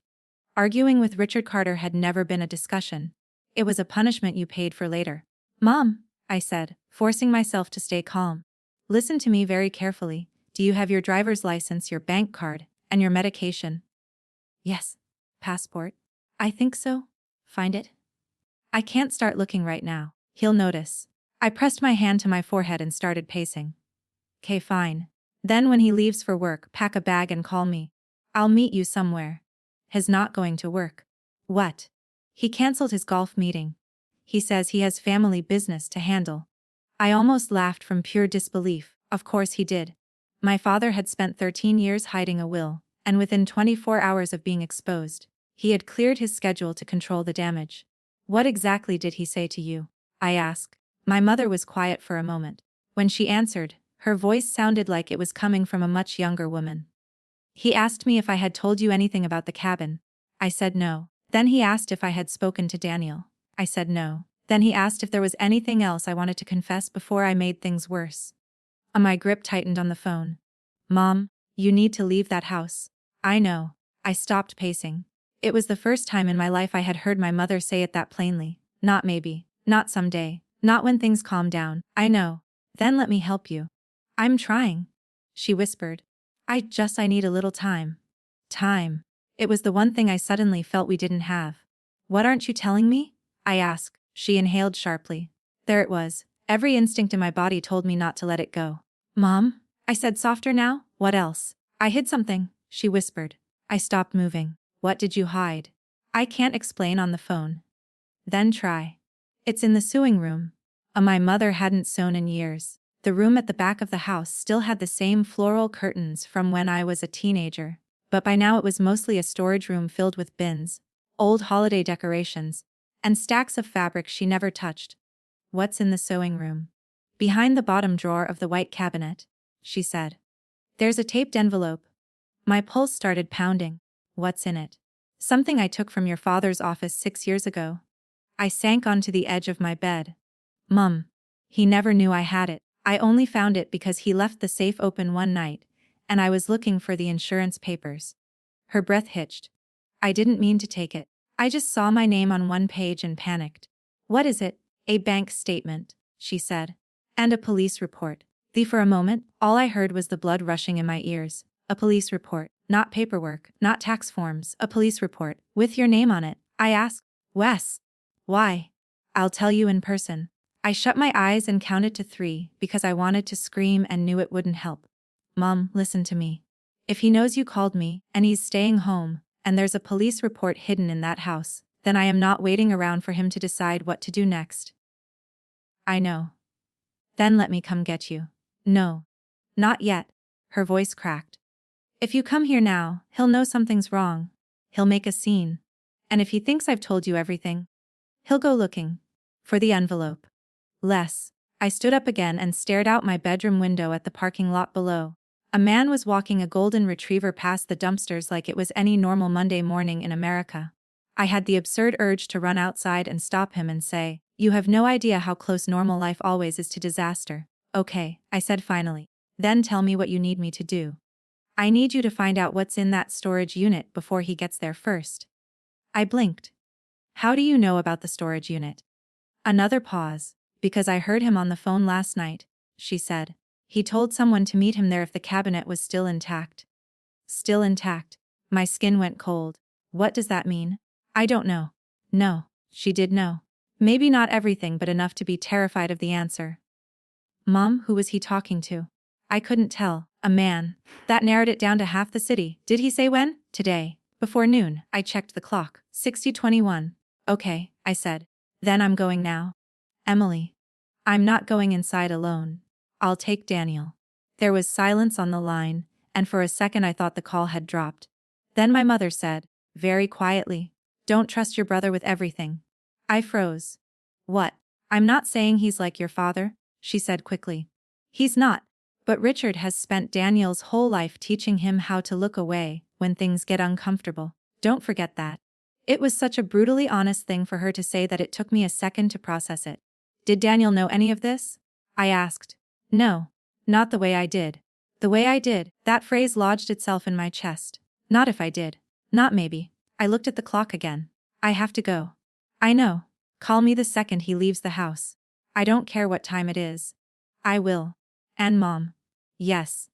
Arguing with Richard Carter had never been a discussion. It was a punishment you paid for later. "Mom," I said, forcing myself to stay calm. "Listen to me very carefully. Do you have your driver's license, your bank card, and your medication?" "Yes." "Passport?" "I think so." "Find it?" "I can't start looking right now. He'll notice." I pressed my hand to my forehead and started pacing. "'Kay, fine. Then when he leaves for work, pack a bag and call me. I'll meet you somewhere." "He's not going to work." "What?" "He canceled his golf meeting. He says he has family business to handle." I almost laughed from pure disbelief. Of course he did. My father had spent 13 years hiding a will, and within 24 hours of being exposed, he had cleared his schedule to control the damage. "What exactly did he say to you?" I asked. My mother was quiet for a moment. When she answered, her voice sounded like it was coming from a much younger woman. "He asked me if I had told you anything about the cabin." I said no. Then he asked if I had spoken to Daniel. I said no. Then he asked if there was anything else I wanted to confess before I made things worse. My grip tightened on the phone. "Mom, you need to leave that house." "I know." I stopped pacing. It was the first time in my life I had heard my mother say it that plainly. Not maybe. Not someday. Not when things calm down. "I know." "Then let me help you." "I'm trying," she whispered. I need a little time." Time. It was the one thing I suddenly felt we didn't have. "What aren't you telling me?" I asked. She inhaled sharply. There it was. Every instinct in my body told me not to let it go. "Mom," I said softer now. "What else?" "I hid something," she whispered. I stopped moving. "What did you hide?" "I can't explain on the phone." "Then try." "It's in the sewing room." My mother hadn't sewn in years. The room at the back of the house still had the same floral curtains from when I was a teenager, but by now it was mostly a storage room filled with bins, old holiday decorations, and stacks of fabric she never touched. What's in the sewing room? Behind the bottom drawer of the white cabinet, she said. There's a taped envelope. My pulse started pounding. What's in it? Something I took from your father's office 6 years ago. I sank onto the edge of my bed. Mum. He never knew I had it. I only found it because he left the safe open one night, and I was looking for the insurance papers. Her breath hitched. I didn't mean to take it. I just saw my name on one page and panicked. What is it? A bank statement, she said. And a police report. For a moment, all I heard was the blood rushing in my ears. A police report. Not paperwork, not tax forms, a police report. With your name on it. I asked. Wes. Why? I'll tell you in person. I shut my eyes and counted to 3 because I wanted to scream and knew it wouldn't help. Mom, listen to me. If he knows you called me, and he's staying home, and there's a police report hidden in that house, then I am not waiting around for him to decide what to do next. I know. Then let me come get you. No. Not yet. Her voice cracked. If you come here now, he'll know something's wrong. He'll make a scene. And if he thinks I've told you everything, he'll go looking for the envelope. Les. I stood up again and stared out my bedroom window at the parking lot below. A man was walking a golden retriever past the dumpsters like it was any normal Monday morning in America. I had the absurd urge to run outside and stop him and say, "You have no idea how close normal life always is to disaster." "Okay," I said finally. "Then tell me what you need me to do." "I need you to find out what's in that storage unit before he gets there first." I blinked. "How do you know about the storage unit?" Another pause. "Because I heard him on the phone last night," she said. "He told someone to meet him there if the cabinet was still intact." Still intact. My skin went cold. What does that mean? I don't know. No, she did know. Maybe not everything, but enough to be terrified of the answer. Mom, who was he talking to? I couldn't tell. A man. That narrowed it down to half the city. Did he say when? Today. Before noon. I checked the clock. 60:21. Okay, I said. Then I'm going now. Emily. I'm not going inside alone. I'll take Daniel. There was silence on the line, and for a second I thought the call had dropped. Then my mother said, very quietly, "Don't trust your brother with everything." I froze. "What?" "I'm not saying he's like your father," she said quickly. "He's not. But Richard has spent Daniel's whole life teaching him how to look away when things get uncomfortable. Don't forget that." It was such a brutally honest thing for her to say that it took me a second to process it. "Did Daniel know any of this?" I asked. "No. Not the way I did." The way I did, that phrase lodged itself in my chest. Not if I did. Not maybe. I looked at the clock again. "I have to go." "I know. Call me the second he leaves the house." "I don't care what time it is." "I will." "And Mom." "Yes.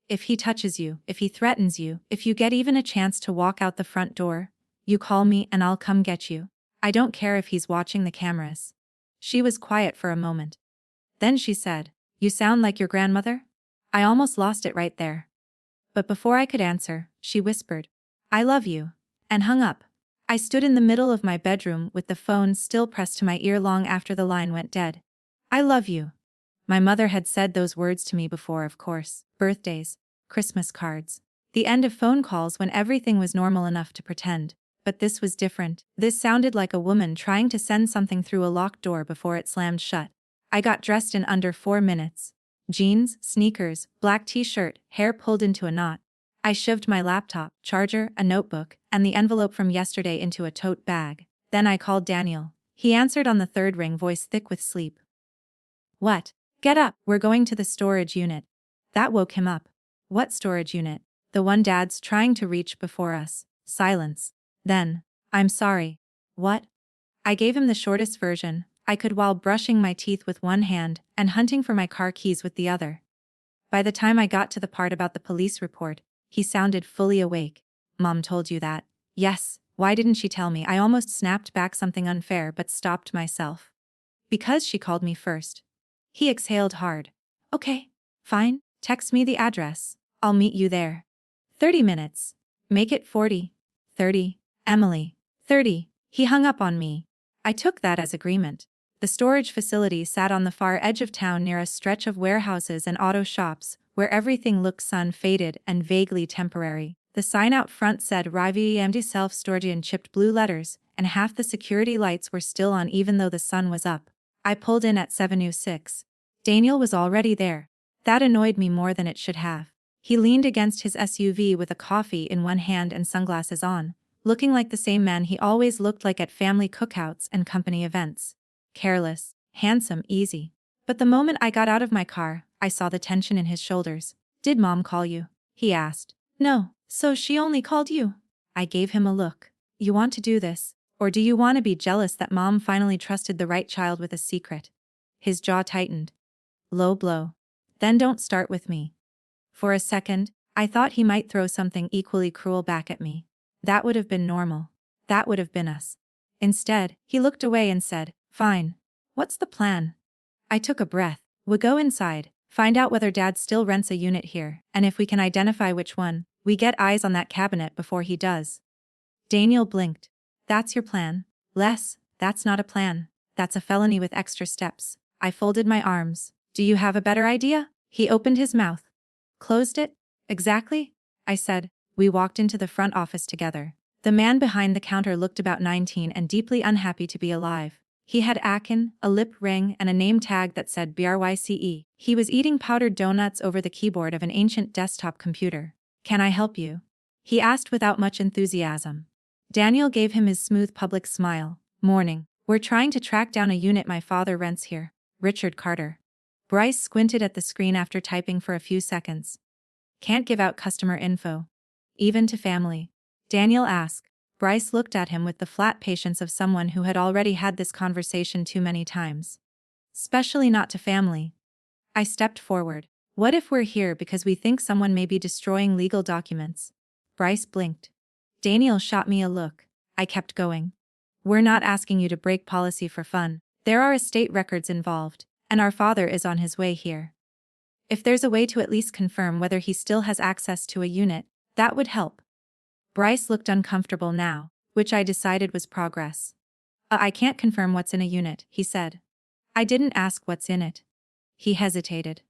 If he touches you, if he threatens you, if you get even a chance to walk out the front door, you call me and I'll come get you. I don't care if he's watching the cameras." She was quiet for a moment. Then she said, "You sound like your grandmother?" I almost lost it right there. But before I could answer, she whispered, "I love you," and hung up. I stood in the middle of my bedroom with the phone still pressed to my ear long after the line went dead. "I love you." My mother had said those words to me before, of course. Birthdays, Christmas cards. The end of phone calls when everything was normal enough to pretend. But this was different. This sounded like a woman trying to send something through a locked door before it slammed shut. I got dressed in under 4 minutes. Jeans, sneakers, black t-shirt, hair pulled into a knot. I shoved my laptop, charger, a notebook, and the envelope from yesterday into a tote bag. Then I called Daniel. He answered on the third ring, voice thick with sleep. "What? Get up, we're going to the storage unit." That woke him up. "What storage unit?" "The one Dad's trying to reach before us." Silence. Then, "I'm sorry." "What?" I gave him the shortest version I could while brushing my teeth with one hand and hunting for my car keys with the other. By the time I got to the part about the police report, he sounded fully awake. "Mom told you that?" "Yes, why didn't she tell me?" I almost snapped back something unfair but stopped myself. "Because she called me first." He exhaled hard. "Okay, fine, text me the address. I'll meet you there." 30 minutes. Make it 40. 30. Emily. 30. He hung up on me. I took that as agreement. The storage facility sat on the far edge of town near a stretch of warehouses and auto shops, where everything looked sun-faded and vaguely temporary. The sign out front said reimagined self-storage in chipped blue letters, and half the security lights were still on even though the sun was up. I pulled in at 7:06. Daniel was already there. That annoyed me more than it should have. He leaned against his SUV with a coffee in one hand and sunglasses on, looking like the same man he always looked like at family cookouts and company events. Careless, handsome, easy. But the moment I got out of my car, I saw the tension in his shoulders. "Did Mom call you?" he asked. "No, so she only called you?" I gave him a look. "You want to do this? Or do you want to be jealous that Mom finally trusted the right child with a secret?" His jaw tightened. Low blow. "Then don't start with me." For a second, I thought he might throw something equally cruel back at me. That would have been normal. That would have been us. Instead, he looked away and said, "Fine. What's the plan?" I took a breath. "We go inside, find out whether Dad still rents a unit here, and if we can identify which one, we get eyes on that cabinet before he does." Daniel blinked. "That's your plan?" "Les, that's not a plan. That's a felony with extra steps." I folded my arms. "Do you have a better idea?" He opened his mouth. "Closed it?" "Exactly," I said. We walked into the front office together. The man behind the counter looked about 19 and deeply unhappy to be alive. He had Akin, a lip ring, and a name tag that said BRYCE. He was eating powdered donuts over the keyboard of an ancient desktop computer. "Can I help you?" he asked without much enthusiasm. Daniel gave him his smooth public smile. "Morning. We're trying to track down a unit my father rents here. Richard Carter." Bryce squinted at the screen after typing for a few seconds. "Can't give out customer info. Even to family?" Daniel asked. Bryce looked at him with the flat patience of someone who had already had this conversation too many times. "Especially not to family." I stepped forward. "What if we're here because we think someone may be destroying legal documents?" Bryce blinked. Daniel shot me a look. I kept going. "We're not asking you to break policy for fun. There are estate records involved, and our father is on his way here. If there's a way to at least confirm whether he still has access to a unit, that would help." Bryce looked uncomfortable now, which I decided was progress. I can't confirm what's in a unit," he said. "I didn't ask what's in it." He hesitated.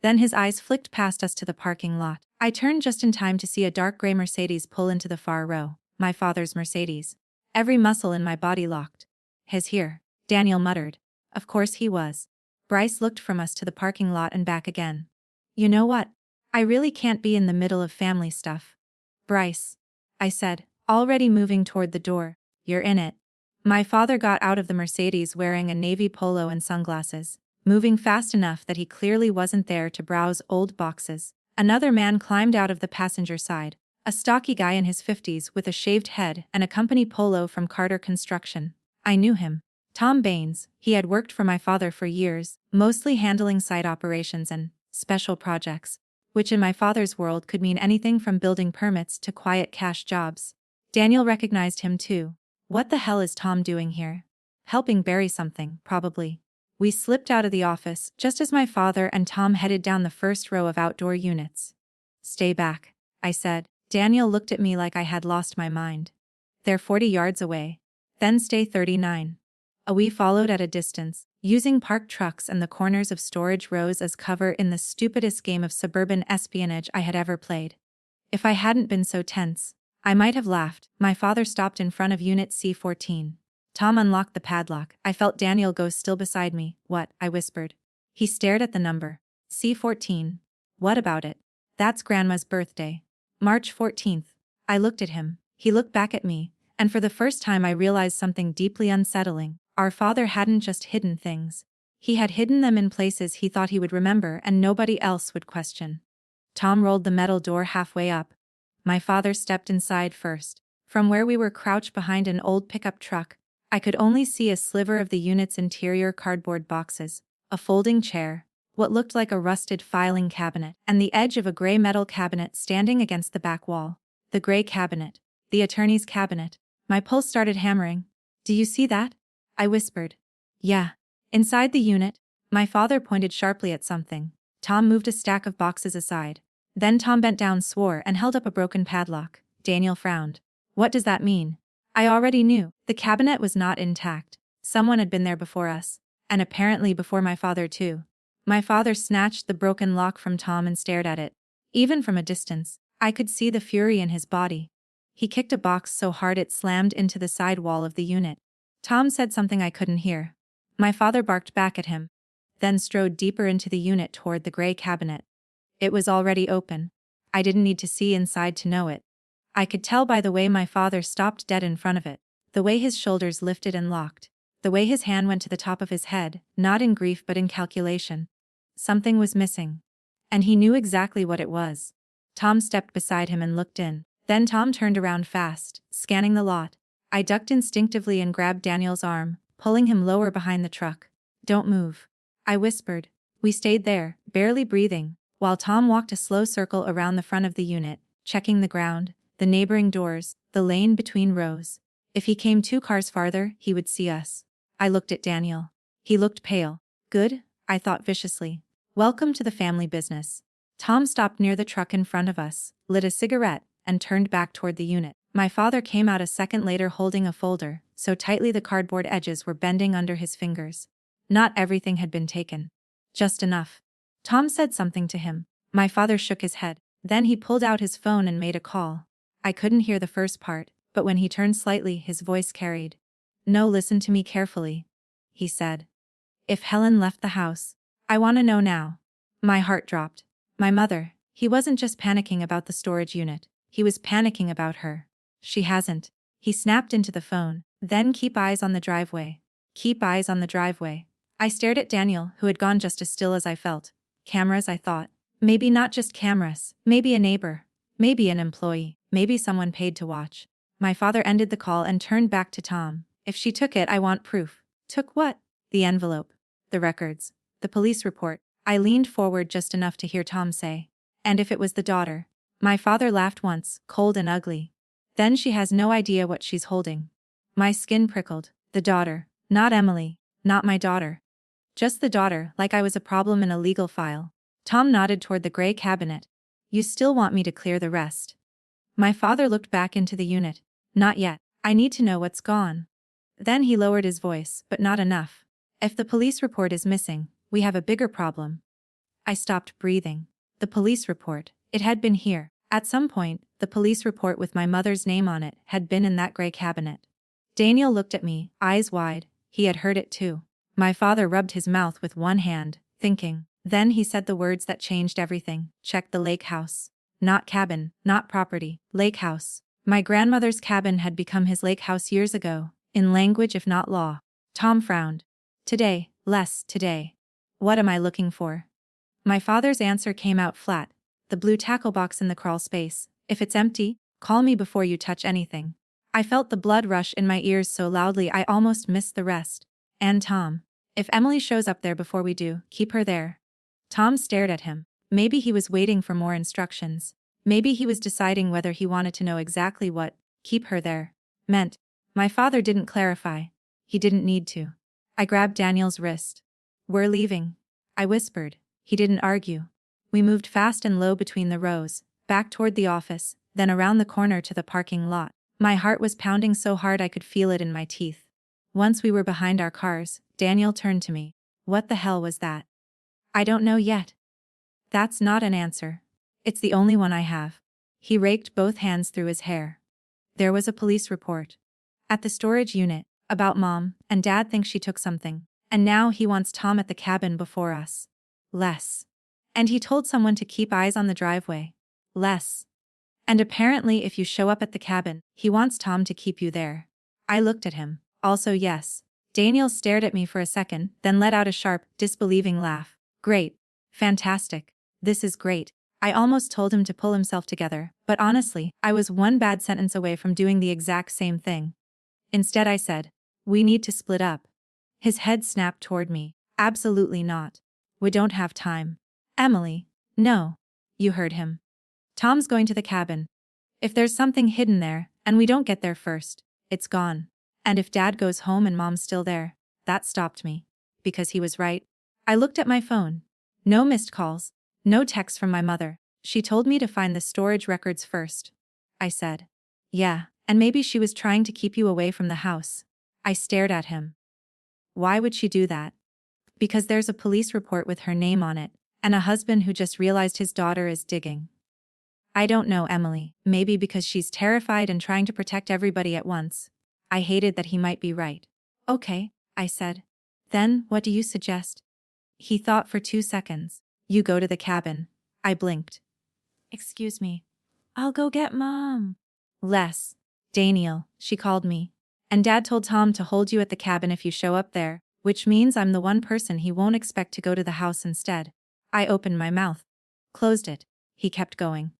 Then his eyes flicked past us to the parking lot. I turned just in time to see a dark gray Mercedes pull into the far row. My father's Mercedes. Every muscle in my body locked. "He's here," Daniel muttered. Of course he was. Bryce looked from us to the parking lot and back again. "You know what? I really can't be in the middle of family stuff." "Bryce," I said, already moving toward the door, "you're in it." My father got out of the Mercedes wearing a navy polo and sunglasses, moving fast enough that he clearly wasn't there to browse old boxes. Another man climbed out of the passenger side, a stocky guy in his 50s with a shaved head and a company polo from Carter Construction. I knew him. Tom Baines. He had worked for my father for years, mostly handling site operations and special projects, which in my father's world could mean anything from building permits to quiet cash jobs. Daniel recognized him too. "What the hell is Tom doing here?" "Helping bury something, probably." We slipped out of the office just as my father and Tom headed down the first row of outdoor units. "Stay back," I said. Daniel looked at me like I had lost my mind. "They're 40 yards away." "Then stay 39. We followed at a distance, using parked trucks and the corners of storage rows as cover in the stupidest game of suburban espionage I had ever played. If I hadn't been so tense, I might have laughed. My father stopped in front of Unit C14. Tom unlocked the padlock. I felt Daniel go still beside me. "What?" I whispered. He stared at the number. "C14. What about it?" "That's Grandma's birthday. March 14th. I looked at him. He looked back at me, and for the first time I realized something deeply unsettling. Our father hadn't just hidden things. He had hidden them in places he thought he would remember and nobody else would question. Tom rolled the metal door halfway up. My father stepped inside first. From where we were crouched behind an old pickup truck, I could only see a sliver of the unit's interior: cardboard boxes, a folding chair, what looked like a rusted filing cabinet, and the edge of a gray metal cabinet standing against the back wall. The gray cabinet. The attorney's cabinet. My pulse started hammering. "Do you see that?" I whispered. "Yeah." Inside the unit, my father pointed sharply at something. Tom moved a stack of boxes aside. Then Tom bent down, swore, and held up a broken padlock. Daniel frowned. "What does that mean?" I already knew. The cabinet was not intact. Someone had been there before us, and apparently before my father too. My father snatched the broken lock from Tom and stared at it. Even from a distance, I could see the fury in his body. He kicked a box so hard it slammed into the side wall of the unit. Tom said something I couldn't hear. My father barked back at him, then strode deeper into the unit toward the gray cabinet. It was already open. I didn't need to see inside to know it. I could tell by the way my father stopped dead in front of it, the way his shoulders lifted and locked, the way his hand went to the top of his head, not in grief but in calculation. Something was missing. And he knew exactly what it was. Tom stepped beside him and looked in. Then Tom turned around fast, scanning the lot. I ducked instinctively and grabbed Daniel's arm, pulling him lower behind the truck. "Don't move," I whispered. We stayed there, barely breathing, while Tom walked a slow circle around the front of the unit, checking the ground, the neighboring doors, the lane between rows. If he came 2 cars farther, he would see us. I looked at Daniel. He looked pale. "Good," I thought viciously. "Welcome to the family business." Tom stopped near the truck in front of us, lit a cigarette, and turned back toward the unit. My father came out a second later holding a folder, so tightly the cardboard edges were bending under his fingers. Not everything had been taken. Just enough. Tom said something to him. My father shook his head. Then he pulled out his phone and made a call. I couldn't hear the first part, but when he turned slightly, his voice carried. "No, listen to me carefully," he said. "If Helen left the house, I want to know now." My heart dropped. My mother. He wasn't just panicking about the storage unit. He was panicking about her. "She hasn't." He snapped into the phone. "Then keep eyes on the driveway." Keep eyes on the driveway. I stared at Daniel, who had gone just as still as I felt. Cameras, I thought. Maybe not just cameras. Maybe a neighbor. Maybe an employee. Maybe someone paid to watch. My father ended the call and turned back to Tom. "If she took it, I want proof." "Took what?" "The envelope. The records. The police report." I leaned forward just enough to hear Tom say. "And if it was the daughter?" My father laughed once, cold and ugly. "Then she has no idea what she's holding." My skin prickled. The daughter. Not Emily. Not my daughter. Just the daughter, like I was a problem in a legal file. Tom nodded toward the gray cabinet. "You still want me to clear the rest?" My father looked back into the unit. "Not yet. I need to know what's gone." Then he lowered his voice, but not enough. "If the police report is missing, we have a bigger problem." I stopped breathing. The police report. It had been here. At some point, the police report with my mother's name on it had been in that gray cabinet. Daniel looked at me, eyes wide. He had heard it too. My father rubbed his mouth with one hand, thinking. Then he said the words that changed everything. "Check the lake house." Not cabin, not property, lake house. My grandmother's cabin had become his lake house years ago, in language if not law. Tom frowned. "Today, Les, today. What am I looking for?" My father's answer came out flat. "The blue tackle box in the crawl space. If it's empty, call me before you touch anything." I felt the blood rush in my ears so loudly I almost missed the rest. "And Tom. If Emily shows up there before we do, keep her there." Tom stared at him. Maybe he was waiting for more instructions. Maybe he was deciding whether he wanted to know exactly what "keep her there" meant. My father didn't clarify. He didn't need to. I grabbed Daniel's wrist. "We're leaving," I whispered. He didn't argue. We moved fast and low between the rows, back toward the office, then around the corner to the parking lot. My heart was pounding so hard I could feel it in my teeth. Once we were behind our cars, Daniel turned to me. "What the hell was that?" "I don't know yet." "That's not an answer. It's the only one I have." He raked both hands through his hair. "There was a police report at the storage unit about Mom, and Dad thinks she took something. And now he wants Tom at the cabin before us. Les. And he told someone to keep eyes on the driveway. Les. And apparently if you show up at the cabin, he wants Tom to keep you there." I looked at him. Also yes. Daniel stared at me for a second, then let out a sharp, disbelieving laugh. "Great. Fantastic. This is great." I almost told him to pull himself together, but honestly, I was one bad sentence away from doing the exact same thing. Instead I said, "We need to split up." His head snapped toward me. "Absolutely not. We don't have time." "Emily." "No." You heard him. "Tom's going to the cabin. If there's something hidden there, and we don't get there first, it's gone. And if Dad goes home and Mom's still there," that stopped me. Because he was right. I looked at my phone. No missed calls. No text from my mother. "She told me to find the storage records first," I said. "Yeah, and maybe she was trying to keep you away from the house." I stared at him. "Why would she do that?" "Because there's a police report with her name on it, and a husband who just realized his daughter is digging." "I don't know, Emily. Maybe because she's terrified and trying to protect everybody at once." I hated that he might be right. "Okay," I said. Then, what do you suggest? He thought for 2 seconds. You go to the cabin. I blinked. Excuse me. I'll go get Mom. Les. Daniel, she called me. And Dad told Tom to hold you at the cabin if you show up there, which means I'm the one person he won't expect to go to the house instead. I opened my mouth. Closed it. He kept going.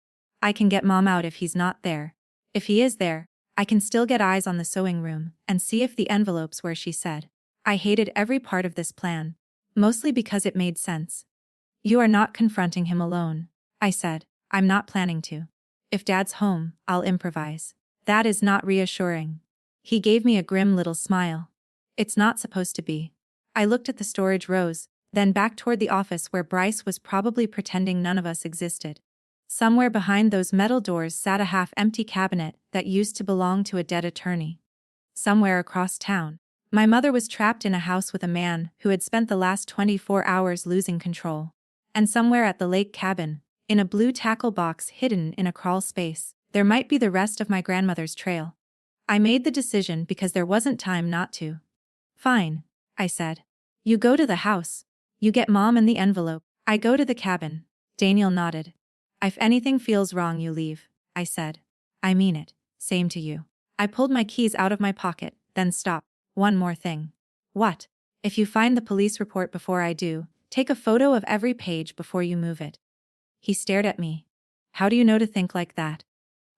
I can get Mom out if he's not there. If he is there, I can still get eyes on the sewing room and see if the envelope's where she said. I hated every part of this plan. Mostly because it made sense. You are not confronting him alone, I said. I'm not planning to. If Dad's home, I'll improvise. That is not reassuring. He gave me a grim little smile. It's not supposed to be. I looked at the storage rows, then back toward the office where Bryce was probably pretending none of us existed. Somewhere behind those metal doors sat a half-empty cabinet that used to belong to a dead attorney. Somewhere across town, my mother was trapped in a house with a man who had spent the last 24 hours losing control. And somewhere at the lake cabin, in a blue tackle box hidden in a crawl space, there might be the rest of my grandmother's trail. I made the decision because there wasn't time not to. Fine, I said. You go to the house. You get Mom and the envelope. I go to the cabin. Daniel nodded. If anything feels wrong, you leave, I said. I mean it. Same to you. I pulled my keys out of my pocket, then stopped. One more thing. What? If you find the police report before I do, take a photo of every page before you move it. He stared at me. How do you know to think like that?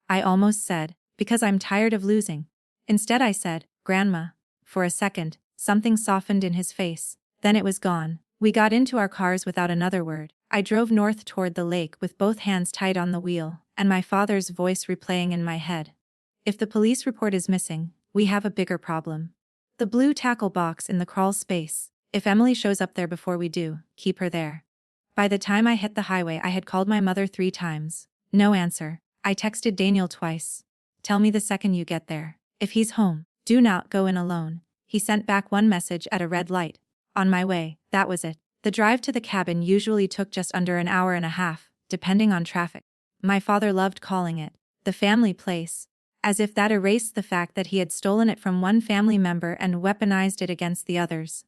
I almost said, because I'm tired of losing. Instead I said, Grandma. For a second, something softened in his face. Then it was gone. We got into our cars without another word. I drove north toward the lake with both hands tight on the wheel, and my father's voice replaying in my head. If the police report is missing, we have a bigger problem. The blue tackle box in the crawl space. If Emily shows up there before we do, keep her there. By the time I hit the highway, I had called my mother 3 times. No answer. I texted Daniel twice. Tell me the second you get there. If he's home, do not go in alone. He sent back one message at a red light. On my way, that was it. The drive to the cabin usually took just under an hour and a half, depending on traffic. My father loved calling it the family place, as if that erased the fact that he had stolen it from one family member and weaponized it against the others.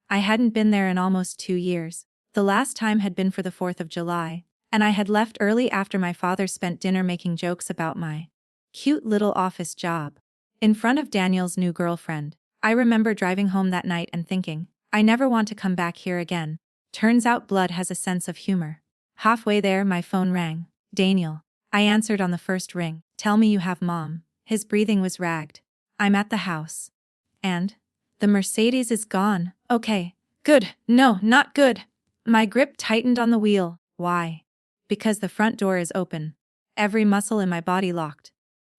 I hadn't been there in almost 2 years. The last time had been for the 4th of July, and I had left early after my father spent dinner making jokes about my cute little office job. In front of Daniel's new girlfriend, I remember driving home that night and thinking, I never want to come back here again. Turns out blood has a sense of humor. Halfway there, my phone rang. Daniel. I answered on the first ring. Tell me you have Mom. His breathing was ragged. I'm at the house. And? The Mercedes is gone. Okay. Good. No, not good. My grip tightened on the wheel. Why? Because the front door is open. Every muscle in my body locked.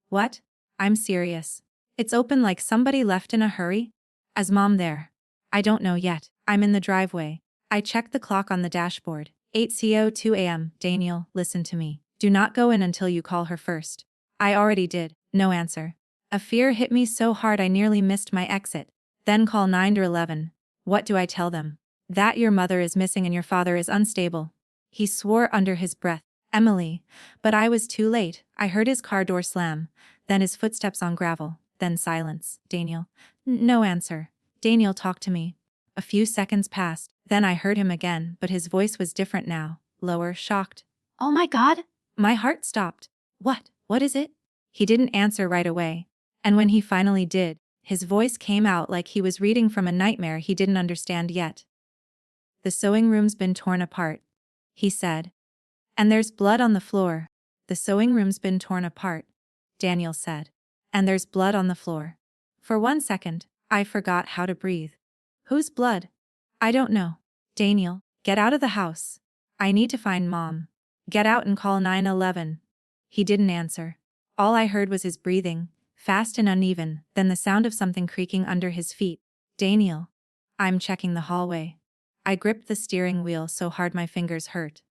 What? I'm serious. It's open like somebody left in a hurry? Is Mom there? I don't know yet. I'm in the driveway. I checked the clock on the dashboard. 8:02 a.m. Daniel, listen to me. Do not go in until you call her first. I already did. No answer. A fear hit me so hard I nearly missed my exit. Then call 911. What do I tell them? That your mother is missing and your father is unstable. He swore under his breath. Emily. But I was too late. I heard his car door slam, then his footsteps on gravel, then silence. Daniel. No answer. Daniel, talk to me. A few seconds passed, then I heard him again, but his voice was different now, lower, shocked. Oh my God! My heart stopped. What? What is it? He didn't answer right away. And when he finally did, his voice came out like he was reading from a nightmare he didn't understand yet. The sewing room's been torn apart, he said. And there's blood on the floor. The sewing room's been torn apart, Daniel said. And there's blood on the floor. For 1 second, I forgot how to breathe. Whose blood? I don't know. Daniel, get out of the house. I need to find Mom. Get out and call 911. He didn't answer. All I heard was his breathing, fast and uneven, then the sound of something creaking under his feet. Daniel. I'm checking the hallway. I gripped the steering wheel so hard my fingers hurt.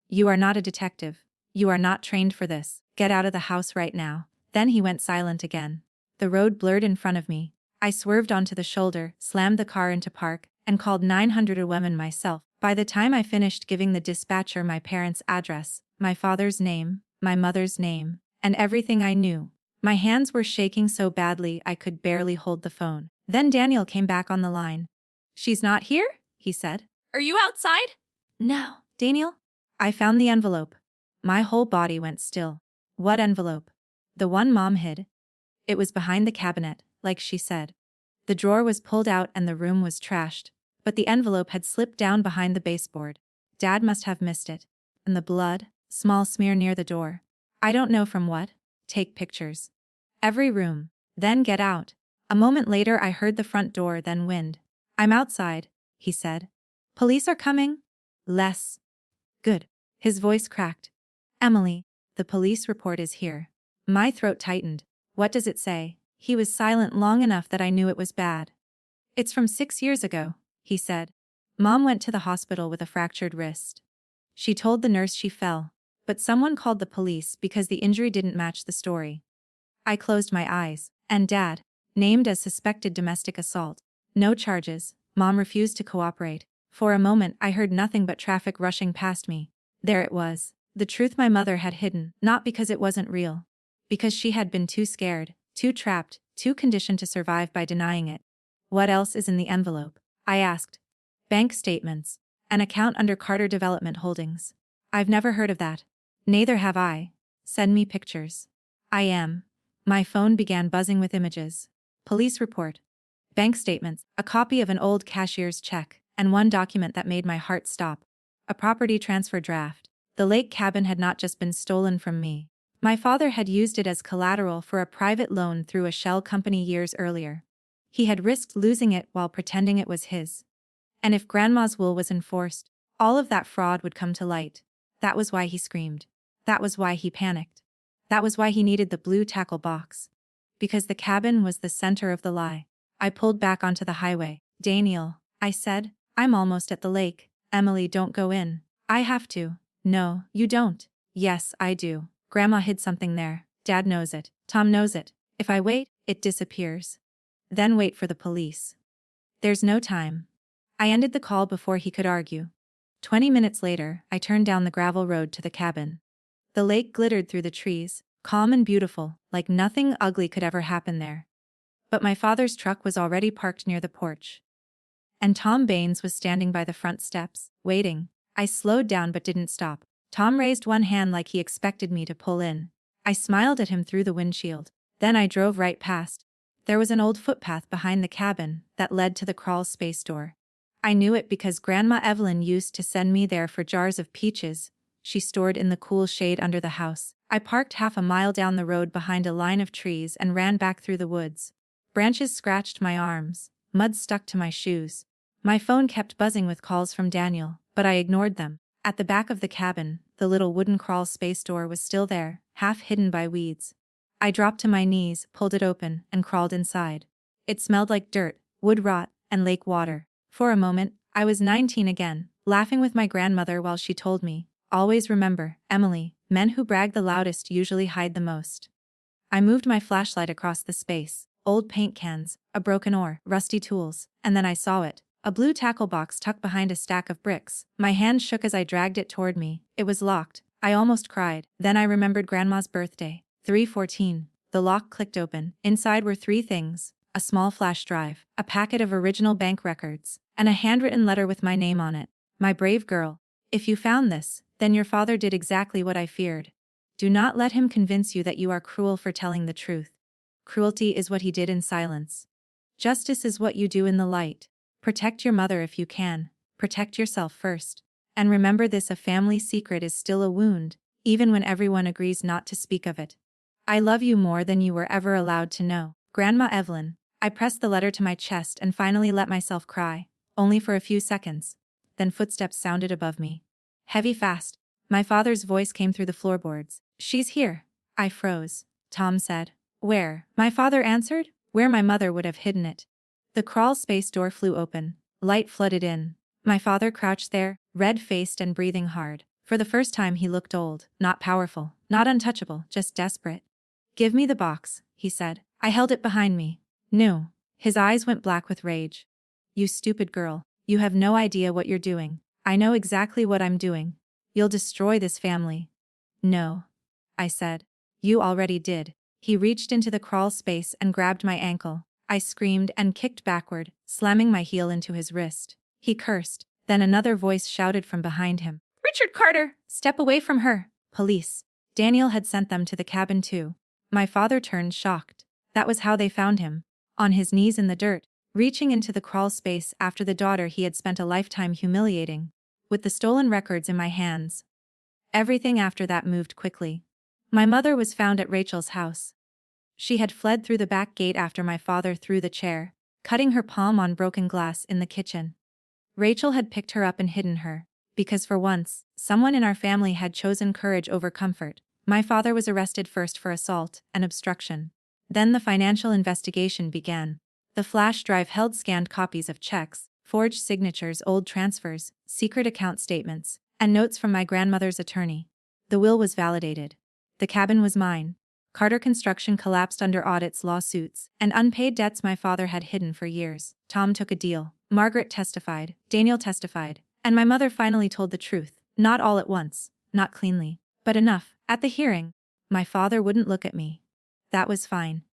You are not a detective. You are not trained for this. Get out of the house right now. Then he went silent again. The road blurred in front of me. I swerved onto the shoulder, slammed the car into park, and called 911 myself. By the time I finished giving the dispatcher my parents' address, my father's name, my mother's name, and everything I knew, my hands were shaking so badly I could barely hold the phone. Then Daniel came back on the line. She's not here? He said. Are you outside? No. Daniel? I found the envelope. My whole body went still. What envelope? The one Mom hid. It was behind the cabinet, like she said. The drawer was pulled out and the room was trashed, but the envelope had slipped down behind the baseboard. Dad must have missed it. And the blood, small smear near the door. I don't know from what. Take pictures. Every room. Then get out. A moment later I heard the front door, then wind. I'm outside, he said. Police are coming? Less. Good. His voice cracked. Emily, the police report is here. My throat tightened. What does it say? He was silent long enough that I knew it was bad. It's from 6 years ago, he said. Mom went to the hospital with a fractured wrist. She told the nurse she fell, but someone called the police because the injury didn't match the story. I closed my eyes, and Dad, named as suspected domestic assault. No charges. Mom refused to cooperate. For a moment I heard nothing but traffic rushing past me. There it was. The truth my mother had hidden, not because it wasn't real. Because she had been too scared, too trapped, too conditioned to survive by denying it. What else is in the envelope? I asked. Bank statements. An account under Carter Development Holdings. I've never heard of that. Neither have I. Send me pictures. I am. My phone began buzzing with images. Police report. Bank statements, a copy of an old cashier's check, and one document that made my heart stop. A property transfer draft. The lake cabin had not just been stolen from me. My father had used it as collateral for a private loan through a shell company years earlier. He had risked losing it while pretending it was his. And if Grandma's will was enforced, all of that fraud would come to light. That was why he screamed. That was why he panicked. That was why he needed the blue tackle box. Because the cabin was the center of the lie. I pulled back onto the highway. Daniel, I said, I'm almost at the lake. Emily, don't go in. I have to. No, you don't. Yes, I do. Grandma hid something there. Dad knows it. Tom knows it. If I wait, it disappears. Then wait for the police. There's no time. I ended the call before he could argue. 20 minutes later, I turned down the gravel road to the cabin. The lake glittered through the trees, calm and beautiful, like nothing ugly could ever happen there. But my father's truck was already parked near the porch. And Tom Baines was standing by the front steps, waiting. I slowed down but didn't stop. Tom raised one hand like he expected me to pull in. I smiled at him through the windshield. Then I drove right past. There was an old footpath behind the cabin that led to the crawl space door. I knew it because Grandma Evelyn used to send me there for jars of peaches she stored in the cool shade under the house. I parked half a mile down the road behind a line of trees and ran back through the woods. Branches scratched my arms. Mud stuck to my shoes. My phone kept buzzing with calls from Daniel, but I ignored them. At the back of the cabin, the little wooden crawl space door was still there, half hidden by weeds. I dropped to my knees, pulled it open, and crawled inside. It smelled like dirt, wood rot, and lake water. For a moment, I was 19 again, laughing with my grandmother while she told me, always remember, Emily, men who brag the loudest usually hide the most. I moved my flashlight across the space, old paint cans, a broken oar, rusty tools, and then I saw it. A blue tackle box tucked behind a stack of bricks. My hand shook as I dragged it toward me. It was locked. I almost cried. Then I remembered Grandma's birthday. 3/14. The lock clicked open. Inside were 3 things. A small flash drive, a packet of original bank records, and a handwritten letter with my name on it. My brave girl. If you found this, then your father did exactly what I feared. Do not let him convince you that you are cruel for telling the truth. Cruelty is what he did in silence. Justice is what you do in the light. Protect your mother if you can. Protect yourself first. And remember this: a family secret is still a wound, even when everyone agrees not to speak of it. I love you more than you were ever allowed to know. Grandma Evelyn. I pressed the letter to my chest and finally let myself cry, only for a few seconds. Then footsteps sounded above me. Heavy, fast. My father's voice came through the floorboards. She's here. I froze. Tom said. Where? My father answered. Where my mother would have hidden it. The crawl space door flew open. Light flooded in. My father crouched there, red-faced and breathing hard. For the first time he looked old, not powerful, not untouchable, just desperate. Give me the box, he said. I held it behind me. No. His eyes went black with rage. You stupid girl. You have no idea what you're doing. I know exactly what I'm doing. You'll destroy this family. No. I said. You already did. He reached into the crawl space and grabbed my ankle. I screamed and kicked backward, slamming my heel into his wrist. He cursed. Then another voice shouted from behind him. Richard Carter! Step away from her! Police. Daniel had sent them to the cabin too. My father turned shocked. That was how they found him. On his knees in the dirt, reaching into the crawl space after the daughter he had spent a lifetime humiliating. With the stolen records in my hands. Everything after that moved quickly. My mother was found at Rachel's house. She had fled through the back gate after my father threw the chair, cutting her palm on broken glass in the kitchen. Rachel had picked her up and hidden her, because for once, someone in our family had chosen courage over comfort. My father was arrested first for assault and obstruction. Then the financial investigation began. The flash drive held scanned copies of checks, forged signatures, old transfers, secret account statements, and notes from my grandmother's attorney. The will was validated. The cabin was mine. Carter Construction collapsed under audits, lawsuits, and unpaid debts my father had hidden for years. Tom took a deal. Margaret testified. Daniel testified. And my mother finally told the truth. Not all at once. Not cleanly. But enough. At the hearing, my father wouldn't look at me. That was fine.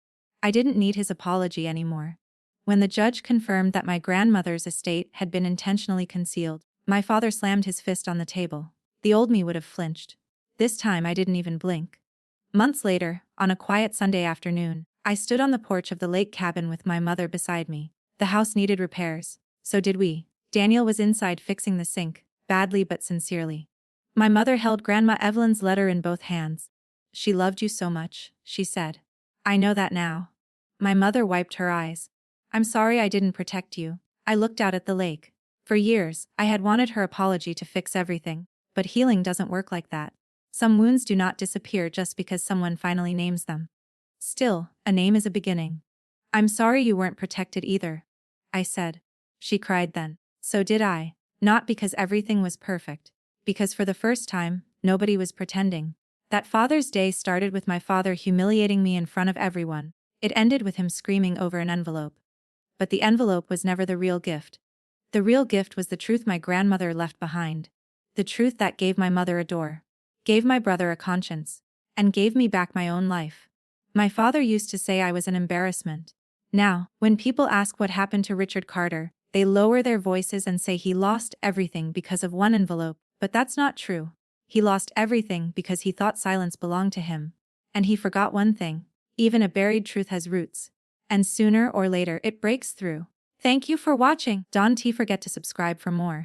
I didn't need his apology anymore. When the judge confirmed that my grandmother's estate had been intentionally concealed, my father slammed his fist on the table. The old me would have flinched. This time I didn't even blink. Months later, on a quiet Sunday afternoon, I stood on the porch of the lake cabin with my mother beside me. The house needed repairs. So did we. Daniel was inside fixing the sink, badly but sincerely. My mother held Grandma Evelyn's letter in both hands. She loved you so much, she said. I know that now. My mother wiped her eyes. I'm sorry I didn't protect you. I looked out at the lake. For years, I had wanted her apology to fix everything. But healing doesn't work like that. Some wounds do not disappear just because someone finally names them. Still, a name is a beginning. I'm sorry you weren't protected either, I said. She cried then. So did I. Not because everything was perfect. Because for the first time, nobody was pretending. That Father's Day started with my father humiliating me in front of everyone. It ended with him screaming over an envelope. But the envelope was never the real gift. The real gift was the truth my grandmother left behind. The truth that gave my mother a door, gave my brother a conscience, and gave me back my own life. My father used to say I was an embarrassment. Now, when people ask what happened to Richard Carter, they lower their voices and say he lost everything because of one envelope, but that's not true. He lost everything because he thought silence belonged to him. And he forgot one thing. Even a buried truth has roots. And sooner or later it breaks through. Thank you for watching. Don't forget to subscribe for more.